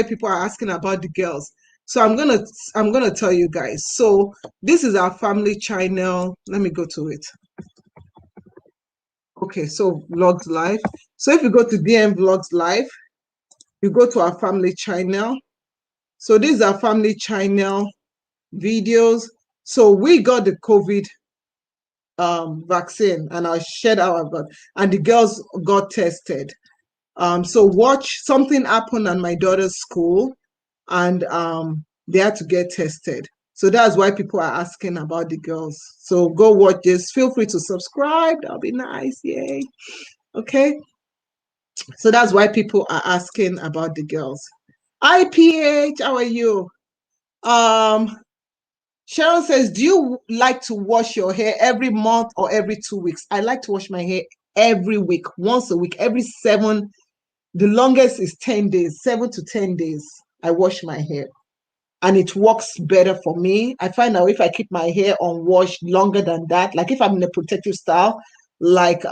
A: people are asking about the girls. So I'm gonna tell you guys. So this is our family channel. Let me go to it. Okay, so Vlogs Live. So if you go to DM Vlogs Live, you go to our family channel. So this is our family channel videos. So we got the COVID vaccine, and I shared about, and the girls got tested. So watch, something happened at my daughter's school, and they had to get tested. So that's why people are asking about the girls. So go watch this. Feel free to subscribe. That'll be nice. Yay. Okay. So that's why people are asking about the girls. IPH, how are you? Sharon says, do you like to wash your hair every month or every 2 weeks? I like to wash my hair every week, once a week, every 7. The longest is 10 days, 7 to 10 days. I wash my hair and it works better for me. I find out if I keep my hair unwashed longer than that, like if I'm in a protective style, like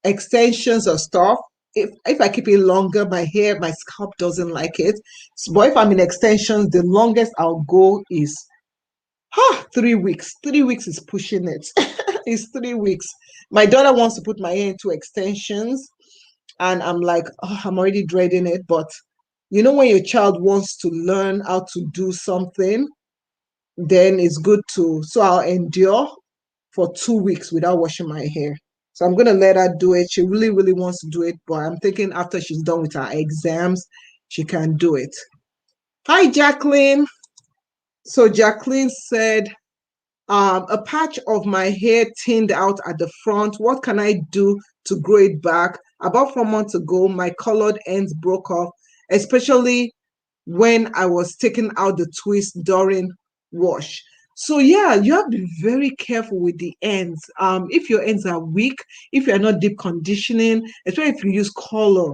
A: extensions or stuff, if I keep it longer, my scalp doesn't like it. But if I'm in extensions, the longest I'll go is 3 weeks. 3 weeks is pushing it. It's 3 weeks. My daughter wants to put my hair into extensions, and I'm like, I'm already dreading it. But you know, when your child wants to learn how to do something, then it's good so I'll endure for 2 weeks without washing my hair. So I'm going to let her do it. She really, really wants to do it, but I'm thinking after she's done with her exams, she can do it. Hi, Jacqueline. So Jacqueline said, a patch of my hair thinned out at the front. What can I do to grow it back? About 4 months ago, my colored ends broke off, especially when I was taking out the twist during wash. So yeah, you have to be very careful with the ends. If your ends are weak, if you're not deep conditioning, especially if you use color,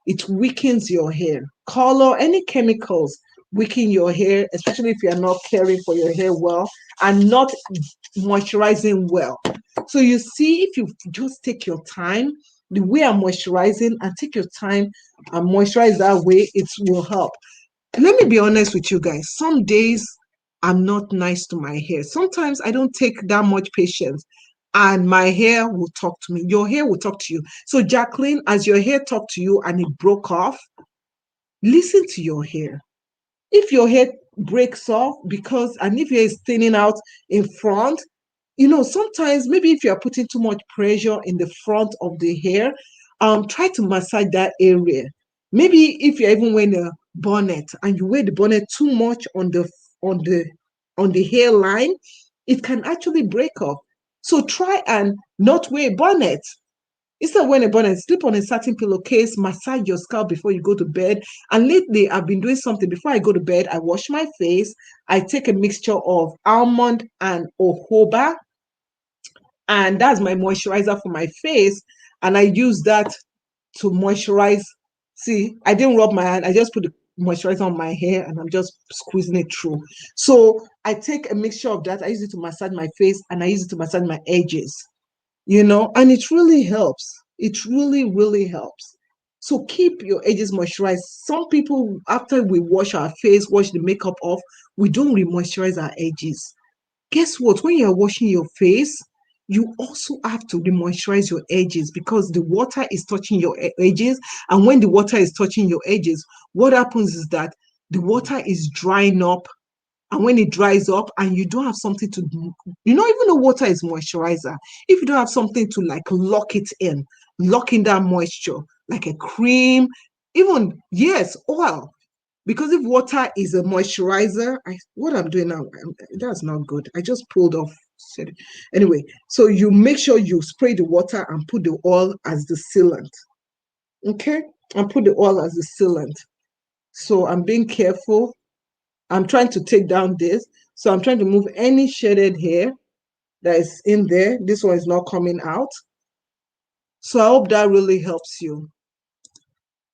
A: it weakens your hair. Color, any chemicals weaken your hair, especially if you're not caring for your hair well and not moisturizing well. So you see, if you just take your time, the way I'm moisturizing, and take your time and moisturize that way, it will help. Let me be honest with you guys. Some days I'm not nice to my hair. Sometimes I don't take that much patience and my hair will talk to me. Your hair will talk to you. So, Jacqueline, as your hair talked to you and it broke off, listen to your hair. If your hair breaks off and if your hair is thinning out in front, sometimes maybe if you are putting too much pressure in the front of the hair, try to massage that area. Maybe if you're even wearing a bonnet and you wear the bonnet too much on the on the hairline, it can actually break off. So try and not wear a bonnet. Instead of wearing a bonnet, sleep on a satin pillowcase, massage your scalp before you go to bed. And lately, I've been doing something. Before I go to bed, I wash my face. I take a mixture of almond and jojoba, and that's my moisturizer for my face. And I use that to moisturize. See, I didn't rub my hand. I just put the moisturizer on my hair and I'm just squeezing it through. So I take a mixture of that. I use it to massage my face and I use it to massage my edges, and it really helps. It really, really helps. So keep your edges moisturized. Some people, after we wash our face, wash the makeup off, we don't re-moisturize our edges. Guess what? When you're washing your face, you also have to remoisturize your edges because the water is touching your edges. And when the water is touching your edges, what happens is that the water is drying up. And when it dries up and you don't have something to, even though water is moisturizer, if you don't have something to like lock in that moisture, like a cream, even, yes, oil, because if water is a moisturizer, what I'm doing now, that's not good. I just pulled off. Anyway, so you make sure you spray the water and put the oil as the sealant. Okay? And put the oil as the sealant. So I'm being careful. I'm trying to take down this. So I'm trying to move any shaded hair that is in there. This one is not coming out. So I hope that really helps you.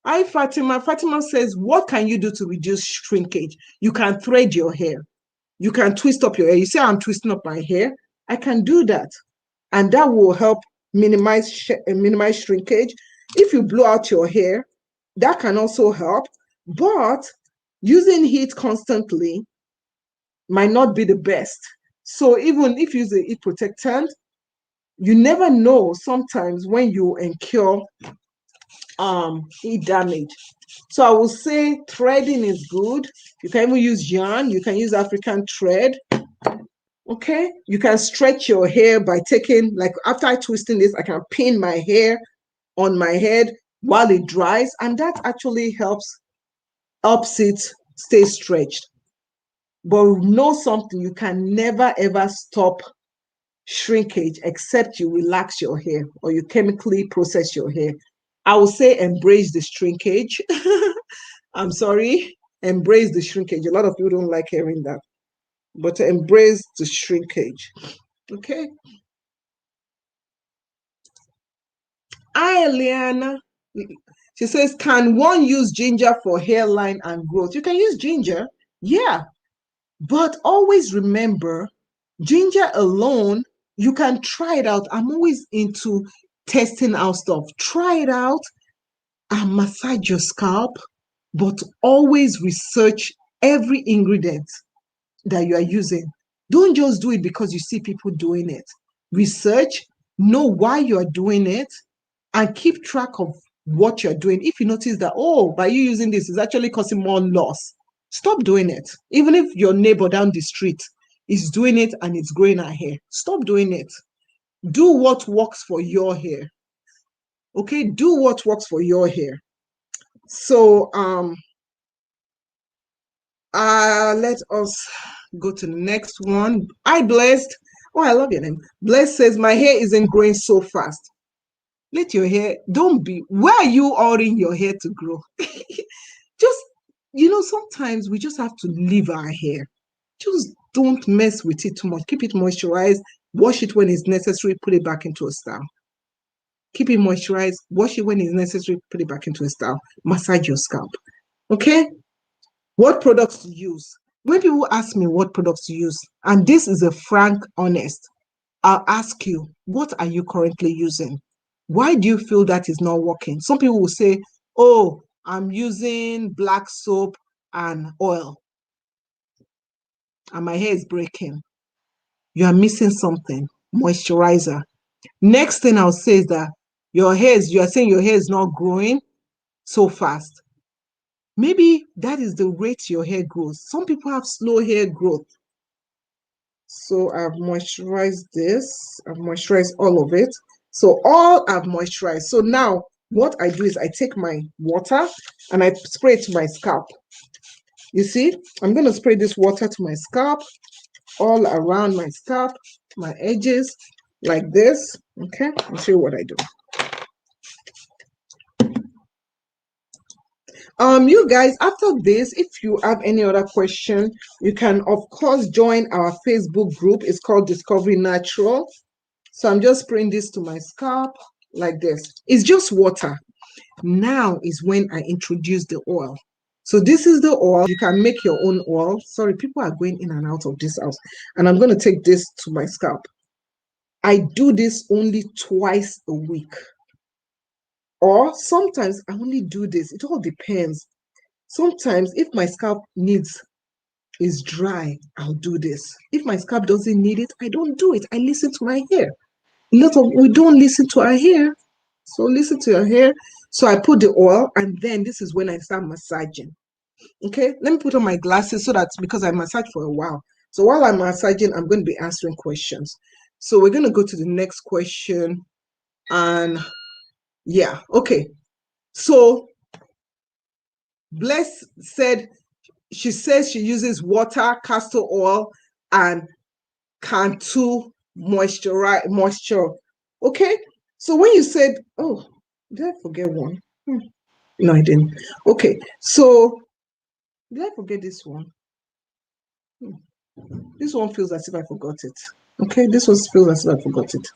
A: Hi, Fatima. Fatima says, what can you do to reduce shrinkage? You can thread your hair. You can twist up your hair. You say, I'm twisting up my hair. I can do that. And that will help minimize shrinkage. If you blow out your hair, that can also help. But using heat constantly might not be the best. So even if you use a heat protectant, you never know sometimes when you incur heat damage. So I will say threading is good. You can even use yarn. You can use African thread. Okay. You can stretch your hair by taking, like after I twisting this, I can pin my hair on my head while it dries. And that actually helps it stay stretched. But know something, you can never ever stop shrinkage except you relax your hair or you chemically process your hair. I will say embrace the shrinkage. I'm sorry, embrace the shrinkage. A lot of people don't like hearing that, but embrace the shrinkage. Okay. Hi, Eliana. She says, can one use ginger for hairline and growth? You can use ginger, yeah, but always remember, ginger alone, you can try it out. I'm always into testing out stuff. Try it out and massage your scalp, but always research every ingredient that you are using. Don't just do it because you see people doing it. Research, know why you are doing it, and keep track of what you're doing. If you notice that, oh, by you using this, it's actually causing more loss, stop doing it. Even if your neighbor down the street is doing it and it's growing her hair, stop doing it. Do what works for your hair. Okay, do what works for your hair. So let us go to the next one. Hi, Blessed. Oh, I love your name. Blessed says, my hair isn't growing so fast. Let your hair, don't be, where are you ordering your hair to grow? Just, sometimes we just have to leave our hair. Just don't mess with it too much. Keep it moisturized. Wash it when it's necessary. Put it back into a style. Keep it moisturized. Wash it when it's necessary. Put it back into a style. Massage your scalp. Okay? What products to use? When people ask me what products to use, and this is a frank, honest, I'll ask you, what are you currently using? Why do you feel that is not working? Some people will say, oh, I'm using black soap and oil, and my hair is breaking. You are missing something. Moisturizer. Next thing I'll say is that you are saying your hair is not growing so fast. Maybe that is the rate your hair grows. Some people have slow hair growth. So I've moisturized this. I've moisturized all of it. So all I've moisturized. So now what I do is I take my water and I spray it to my scalp. You see, I'm going to spray this water to my scalp, all around my scalp, my edges, like this. Okay, I'll show you what I do. You guys, after this, if you have any other question, you can of course join our Facebook group. It's called Discovering Natural. So I'm just spraying this to my scalp like this. It's just water. Now is when I introduce the oil. So this is the oil. You can make your own oil. Sorry, people are going in and out of this house. And I'm going to take this to my scalp. I do this only twice a week. Or sometimes I only do this. It all depends. Sometimes if my scalp is dry, I'll do this. If my scalp doesn't need it, I don't do it. I listen to my hair. We don't listen to our hair. So listen to your hair. So I put the oil, and then this is when I start massaging. Okay, let me put on my glasses so that, because I massage for a while. So while I'm massaging, I'm going to be answering questions. So we're going to go to the next question. And yeah, okay. So Bless said, she says she uses water, castor oil, and Cantu moisture. Okay, so when you said, oh, did I forget one? No, I didn't. Okay, so did I forget this one? This one feels as if I forgot it. Okay, this one feels as if I forgot it.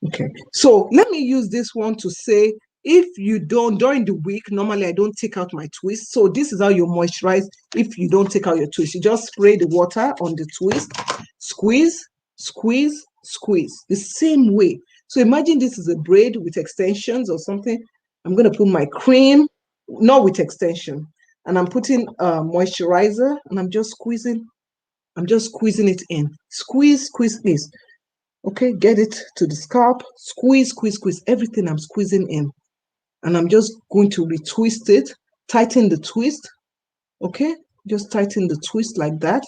A: Okay, so let me use this one to say, if you don't, during the week, normally I don't take out my twist. So this is how you moisturize if you don't take out your twist. You just spray the water on the twist, squeeze, squeeze, squeeze, the same way. So imagine this is a braid with extensions or something. I'm going to put my cream, not with extension, and I'm putting moisturizer, and I'm just squeezing it in. Squeeze, squeeze this. Okay, get it to the scalp. Squeeze, squeeze, squeeze. Everything I'm squeezing in. And I'm just going to retwist it. Tighten the twist. Okay, just tighten the twist like that.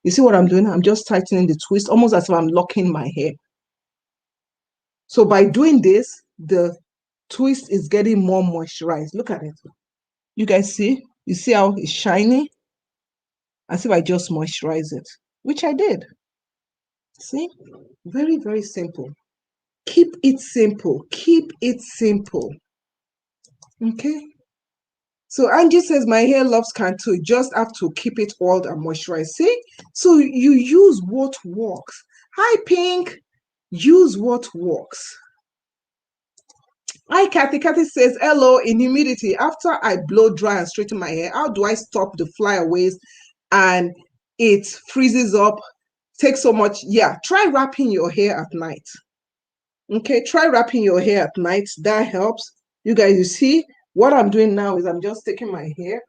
A: You see what I'm doing? I'm just tightening the twist, almost as if I'm locking my hair. So by doing this, the twist is getting more moisturized. Look at it. You guys see? You see how it's shiny? As if I just moisturize it, which I did. See? Very, very simple. Keep it simple. Keep it simple. Okay. So Angie says, my hair loves Cantu. Just have to keep it oiled and moisturized. See? So you use what works. Hi, Pink. Use what works. Hi, Kathy. Kathy says, hello, in humidity. After I blow dry and straighten my hair, how do I stop the flyaways and it freezes up? Takes so much. Yeah, try wrapping your hair at night. Okay, try wrapping your hair at night. That helps. You guys, you see, what I'm doing now is I'm just taking my hair.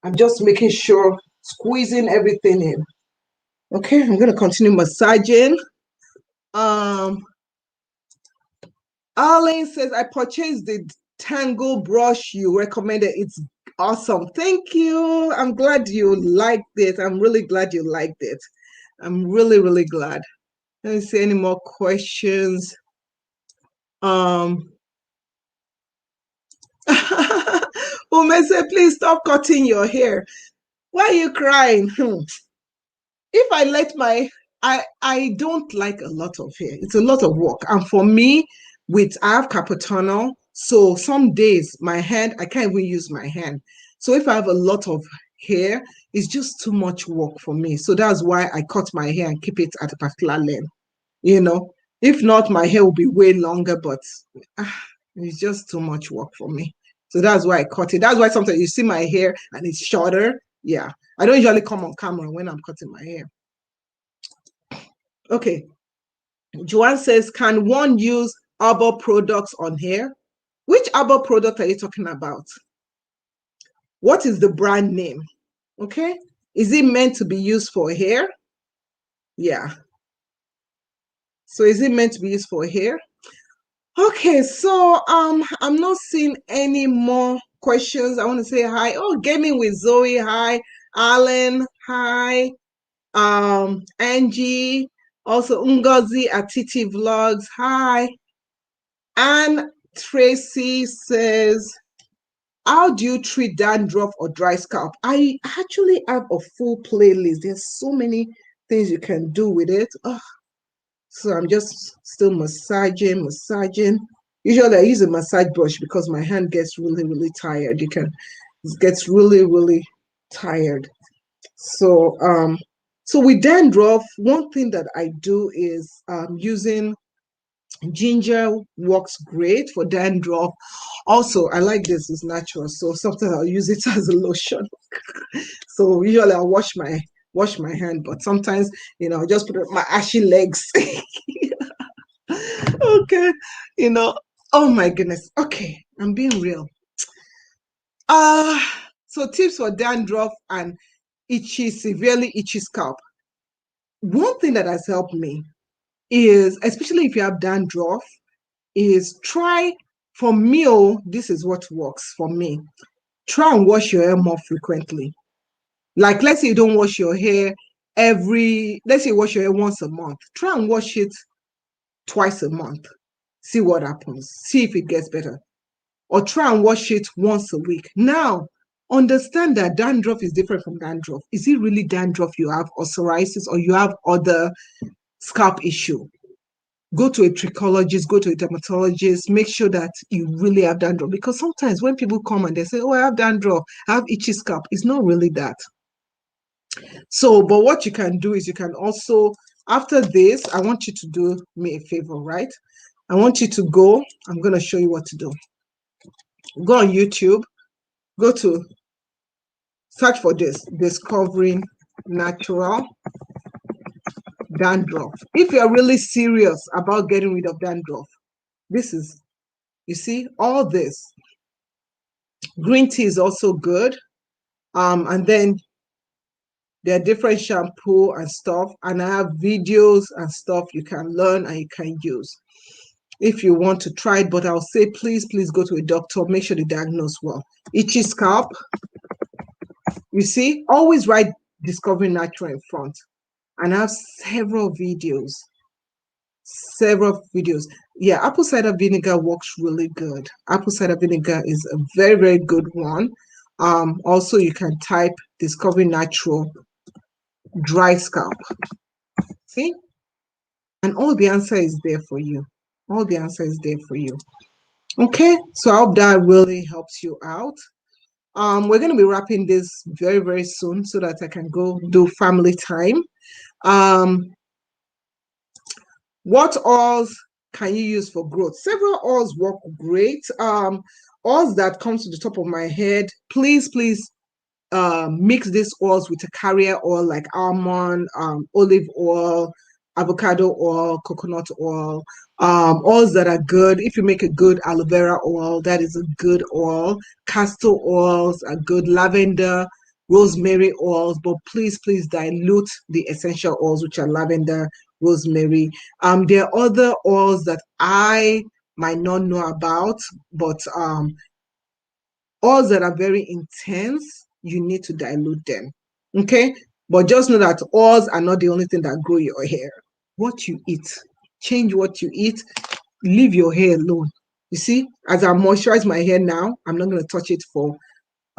A: I'm just making sure, squeezing everything in. Okay, I'm going to continue massaging. Arlene says, I purchased the Tangle brush you recommended. It's awesome. Thank you. I'm glad you liked it. I'm really glad you liked it. I'm really, really glad. Let me see any more questions. Ume said, please stop cutting your hair. Why are you crying? If I let I don't like a lot of hair. It's a lot of work. And for me, I have carpal tunnel. So some days my hand, I can't even use my hand. So if I have a lot of hair is just too much work for me. So that's why I cut my hair and keep it at a particular length. You know, if not, my hair will be way longer, but it's just too much work for me. So that's why I cut it. That's why sometimes you see my hair and it's shorter. Yeah. I don't usually come on camera when I'm cutting my hair. Okay. Joanne says, can one use herbal products on hair? Which herbal product are you talking about? What is the brand name? Okay. Is it meant to be used for hair? Yeah. So is it meant to be used for hair? Okay, so I'm not seeing any more questions. I want to say hi. Oh, gaming with Zoe, hi. Alan, hi. Angie, also Ngozi Atiti Vlogs, hi. And Tracy says, how do you treat dandruff or dry scalp? I actually have a full playlist. There's so many things you can do with it. Oh, so I'm just still massaging. Usually I use a massage brush because my hand gets really, really tired. It gets really, really tired. So so with dandruff, one thing that I do is using ginger works great for dandruff. Also, I like this, it's natural. So sometimes I'll use it as a lotion. So usually I'll wash my hand, but sometimes, I'll just put it on my ashy legs. Okay, oh my goodness. Okay, I'm being real. So tips for dandruff and severely itchy scalp. One thing that has helped me is, especially if you have dandruff, is try, for me, this is what works for me. Try and wash your hair more frequently. Like, let's say you don't wash your hair let's say you wash your hair once a month. Try and wash it twice a month. See what happens. See if it gets better. Or try and wash it once a week. Now, understand that dandruff is different from dandruff. Is it really dandruff you have, or psoriasis, or you have other scalp issue? Go to a trichologist, go to a dermatologist, make sure that you really have dandruff. Because sometimes when people come and they say, oh, I have dandruff, I have itchy scalp, it's not really that. So, but what you can do is you can also, after this, I want you to do me a favor, right? I want you to go, I'm going to show you what to do. Go on YouTube, search for this, Discovering Natural Dandruff. If you're really serious about getting rid of dandruff, this is, you see, all this. Green tea is also good. And then there are different shampoo and stuff. And I have videos and stuff you can learn and you can use if you want to try it. But I'll say, please go to a doctor. Make sure they diagnose well. Itchy scalp. You see, always write Discovering Natural in front. And I have several videos. Yeah, apple cider vinegar works really good. Apple cider vinegar is a very, very good one. Also, you can type Discovering Natural dry scalp. See? And all the answer is there for you. All the answer is there for you. Okay, so I hope that really helps you out. We're going to be wrapping this very, very soon so that I can go do family time. What oils can you use for growth? Several oils work great. Oils that comes to the top of my head, please mix these oils with a carrier oil like almond, olive oil, avocado oil, coconut oil, oils that are good. If you make a good aloe vera oil, that is a good oil. Castor oils are good. Lavender, rosemary oils, but please dilute the essential oils, which are lavender, rosemary. There are other oils that I might not know about, but oils that are very intense, you need to dilute them. Okay, but just know that oils are not the only thing that grow your hair. What you eat, change what you eat, leave your hair alone. You see, as I moisturize my hair now, I'm not going to touch it for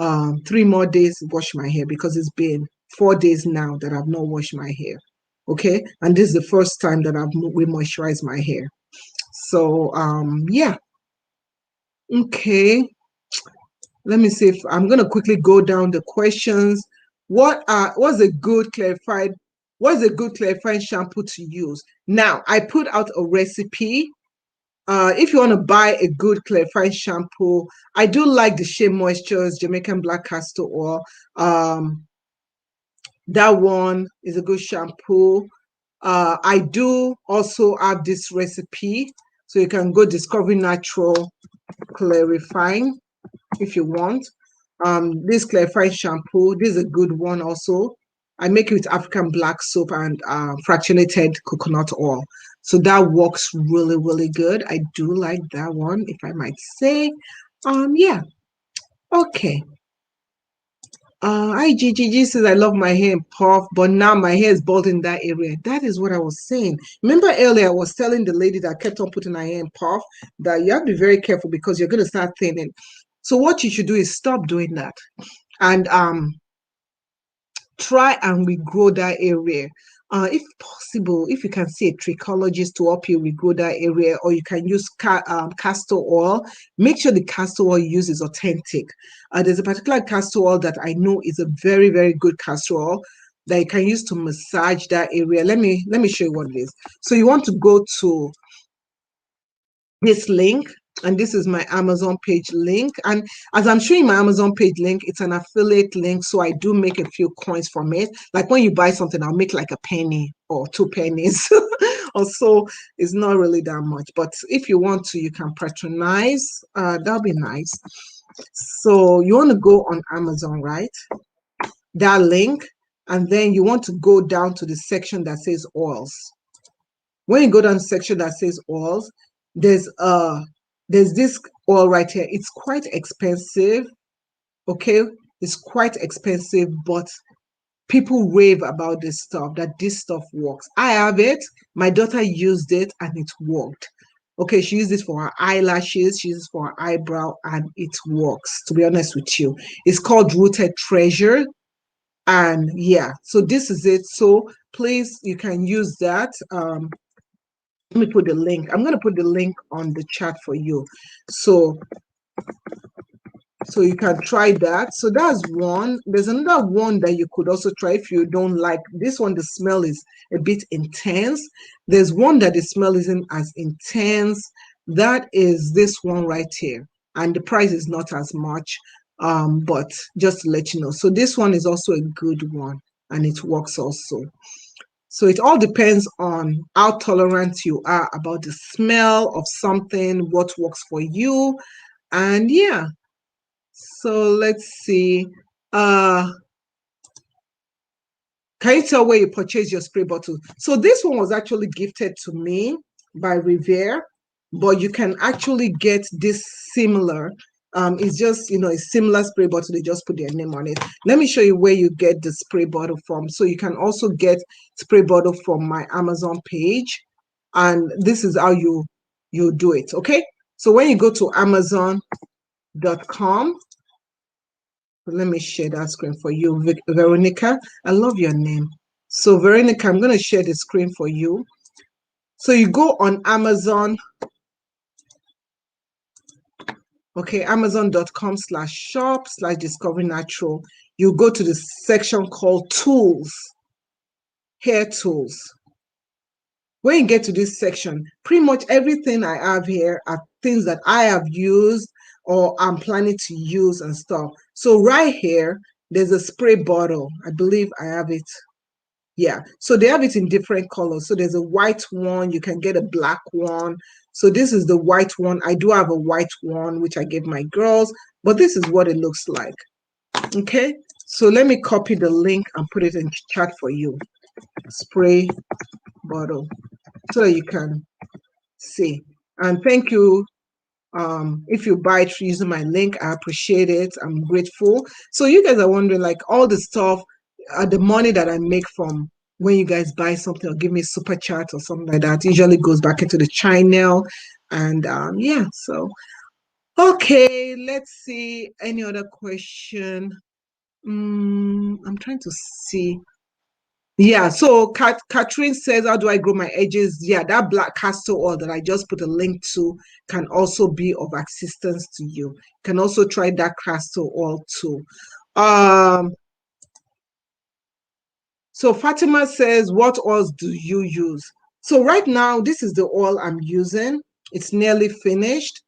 A: 3 more days, wash my hair, because it's been 4 days now that I've not washed my hair. Okay, and this is the first time that I've re-moisturized my hair. So yeah. Okay, let me see if I'm going to quickly go down the questions. What's a good clarifying shampoo to use? Now, I put out a recipe. If you want to buy a good clarifying shampoo, I do like the Shea Moisture's Jamaican Black Castor Oil. That one is a good shampoo. I do also have this recipe, so you can go Discovering Natural Clarifying if you want. This clarifying shampoo, this is a good one also. I make it with African black soap and fractionated coconut oil. So that works really, really good. I do like that one, if I might say. Yeah. Okay. IGGG says, I love my hair in puff, but now my hair is bald in that area. That is what I was saying. Remember earlier, I was telling the lady that kept on putting her hair in puff that you have to be very careful because you're going to start thinning. So what you should do is stop doing that and try and regrow that area. If possible, if you can see a trichologist to help you regrow that area, or you can use castor oil. Make sure the castor oil you use is authentic. There's a particular castor oil that I know is a very, very good castor oil that you can use to massage that area. Let me show you what it is. So you want to go to this link, and this is my Amazon page link. And as I'm showing my Amazon page link, it's an affiliate link, so I do make a few coins from it. Like when you buy something, I'll make like a penny or 2 pennies or so. It's not really that much, but if you want to, you can patronize. That'll be nice. So you want to go on Amazon, right? That link, and then you want to go down to the section that says oils. When you go down the section that says oils, there's this oil right here. It's quite expensive. Okay, it's quite expensive, but people rave about this stuff, that this stuff works. I have it. My daughter used it and it worked. Okay, she used this for her eyelashes, she uses for her eyebrow, and it works, to be honest with you. It's called Rooted Treasure. And yeah, so this is it. So please, you can use that. Let me put the link. I'm going to put the link on the chat for you. So you can try that. So that's one. There's another one that you could also try if you don't like this one. The smell is a bit intense. There's one that the smell isn't as intense. That is this one right here. And the price is not as much, but just to let you know. So this one is also a good one, and it works also. So it all depends on how tolerant you are about the smell of something, what works for you. And yeah, so let's see. Can you tell where you purchased your spray bottle? So this one was actually gifted to me by Revair, but you can actually get this similar. It's just, a similar spray bottle. They just put their name on it. Let me show you where you get the spray bottle from. So you can also get spray bottle from my Amazon page. And this is how you do it, okay? So when you go to Amazon.com, let me share that screen for you, Veronica. I love your name. So Veronica, I'm going to share the screen for you. So you go on Amazon, okay, Amazon.com/shop/discovernatural. You go to the section called tools, hair tools. When you get to this section, pretty much everything I have here are things that I have used or I'm planning to use and stuff. So right here, there's a spray bottle. I believe I have it. Yeah, so they have it in different colors. So there's a white one, you can get a black one. So this is the white one. I do have a white one, which I gave my girls, but this is what it looks like. Okay, so let me copy the link and put it in chat for you. Spray bottle, so that you can see. And thank you. If you buy it using my link, I appreciate it. I'm grateful. So you guys are wondering, like, all the stuff, the money that I make from when you guys buy something or give me super chat or something like that usually goes back into the channel. And yeah, so okay, let's see any other question. I'm trying to see. Yeah, so Catherine says, how do I grow my edges? Yeah, that black castor oil that I just put a link to can also be of assistance to you. Can also try that castor oil too. So Fatima says, what oils do you use? So right now, this is the oil I'm using. It's nearly finished.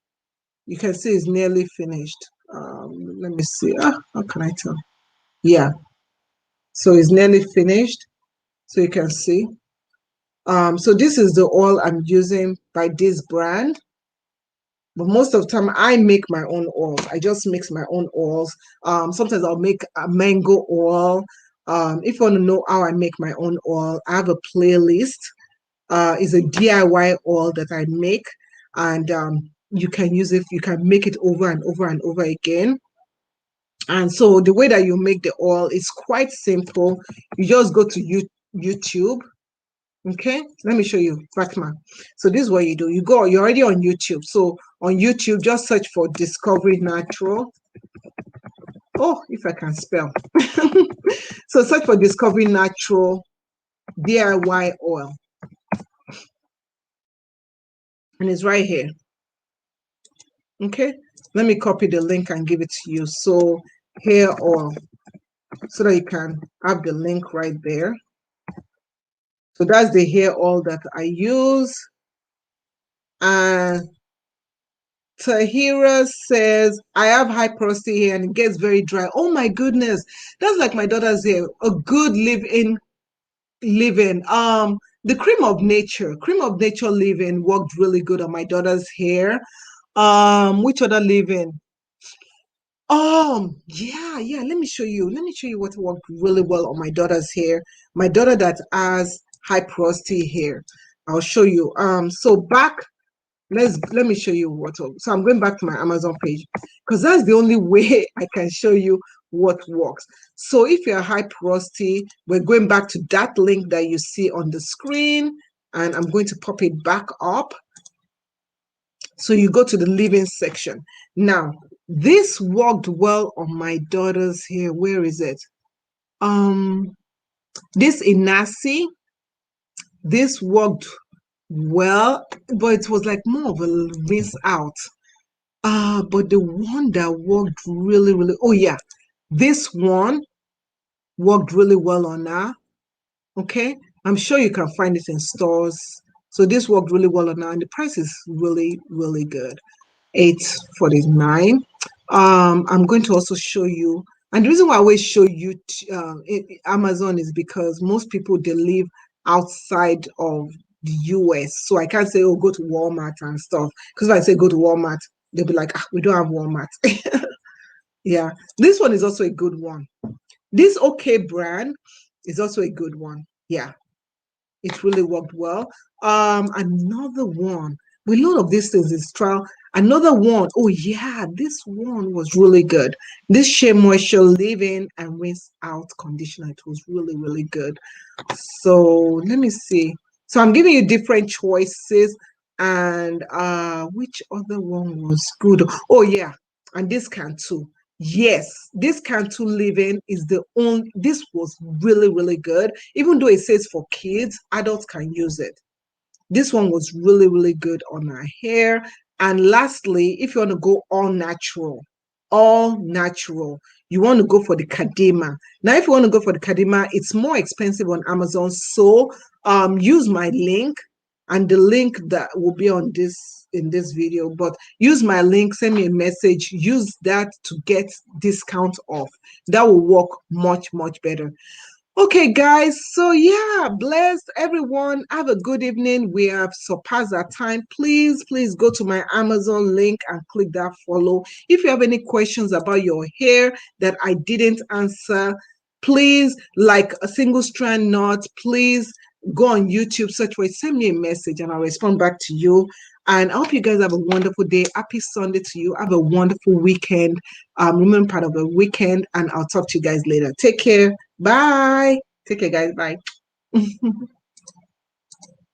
A: You can see it's nearly finished. Let me see. How can I tell? Yeah, so it's nearly finished. So you can see. So this is the oil I'm using by this brand. But most of the time, I make my own oils. I just mix my own oils. Sometimes I'll make a mango oil. If you want to know how I make my own oil, I have a playlist. It's a DIY oil that I make, and you can use it. You can make it over and over and over again. And so the way that you make the oil is quite simple. You just go to YouTube. Okay, let me show you, Fatma. So this is what you do. You're already on YouTube. So on YouTube, just search for Discovery Natural. Oh, if I can spell. So search for Discovery Natural DIY oil. And it's right here. Okay, let me copy the link and give it to you. So hair oil, so that you can have the link right there. So that's the hair oil that I use. And Tahira says, I have high porosity hair and it gets very dry. Oh my goodness. That's like my daughter's hair. A good leave-in. The Cream of Nature leave-in worked really good on my daughter's hair. Which other leave-in? Yeah. Let me show you what worked really well on my daughter's hair. My daughter that has high porosity hair. I'll show you. So let me show you what. So I'm going back to my Amazon page because that's the only way I can show you what works. So if you're high porosity, we're going back to that link that you see on the screen, and I'm going to pop it back up. So you go to the leave-in section. Now, this worked well on my daughter's hair. Where is it? This Inasi, this worked well, but it was like more of a rinse out. But the one that worked really, really, oh yeah, this one worked really well on her. Okay, I'm sure you can find it in stores. So this worked really well on her, and the price is really, really good. 849. I'm going to also show you, and the reason why I always show you Amazon is because most people they live outside of the US, so I can't say, oh, go to Walmart and stuff, because if I say go to Walmart, they'll be like, we don't have Walmart. Yeah, this one is also a good one. This OK brand is also a good one. Yeah, it really worked well. Another one. A lot of these things is trial. Another one. Oh yeah, this one was really good. This Shea Moisture Leave-In and Rinse Out Conditioner. It was really, really good. So let me see. So I'm giving you different choices. And which other one was good? Oh yeah, and this can too. Yes, this Cantu Living is the only, this was really, really good. Even though it says for kids, adults can use it. This one was really, really good on our hair. And lastly, if you want to go all natural, you want to go for the Kadima. Now, if you want to go for the Kadima, it's more expensive on Amazon. So use my link, and the link that will be on this in this video, but use my link, send me a message, use that to get discount off. That will work much, much better. Okay, guys. So yeah, blessed everyone. Have a good evening. We have surpassed our time. Please, please go to my Amazon link and click that follow. If you have any questions about your hair that I didn't answer, please, like a single strand knot, please go on YouTube, search for it, send me a message, and I'll respond back to you. And I hope you guys have a wonderful day. Happy Sunday to you. Have a wonderful weekend. Remember part of the weekend, and I'll talk to you guys later. Take care. Bye. Take care, guys. Bye.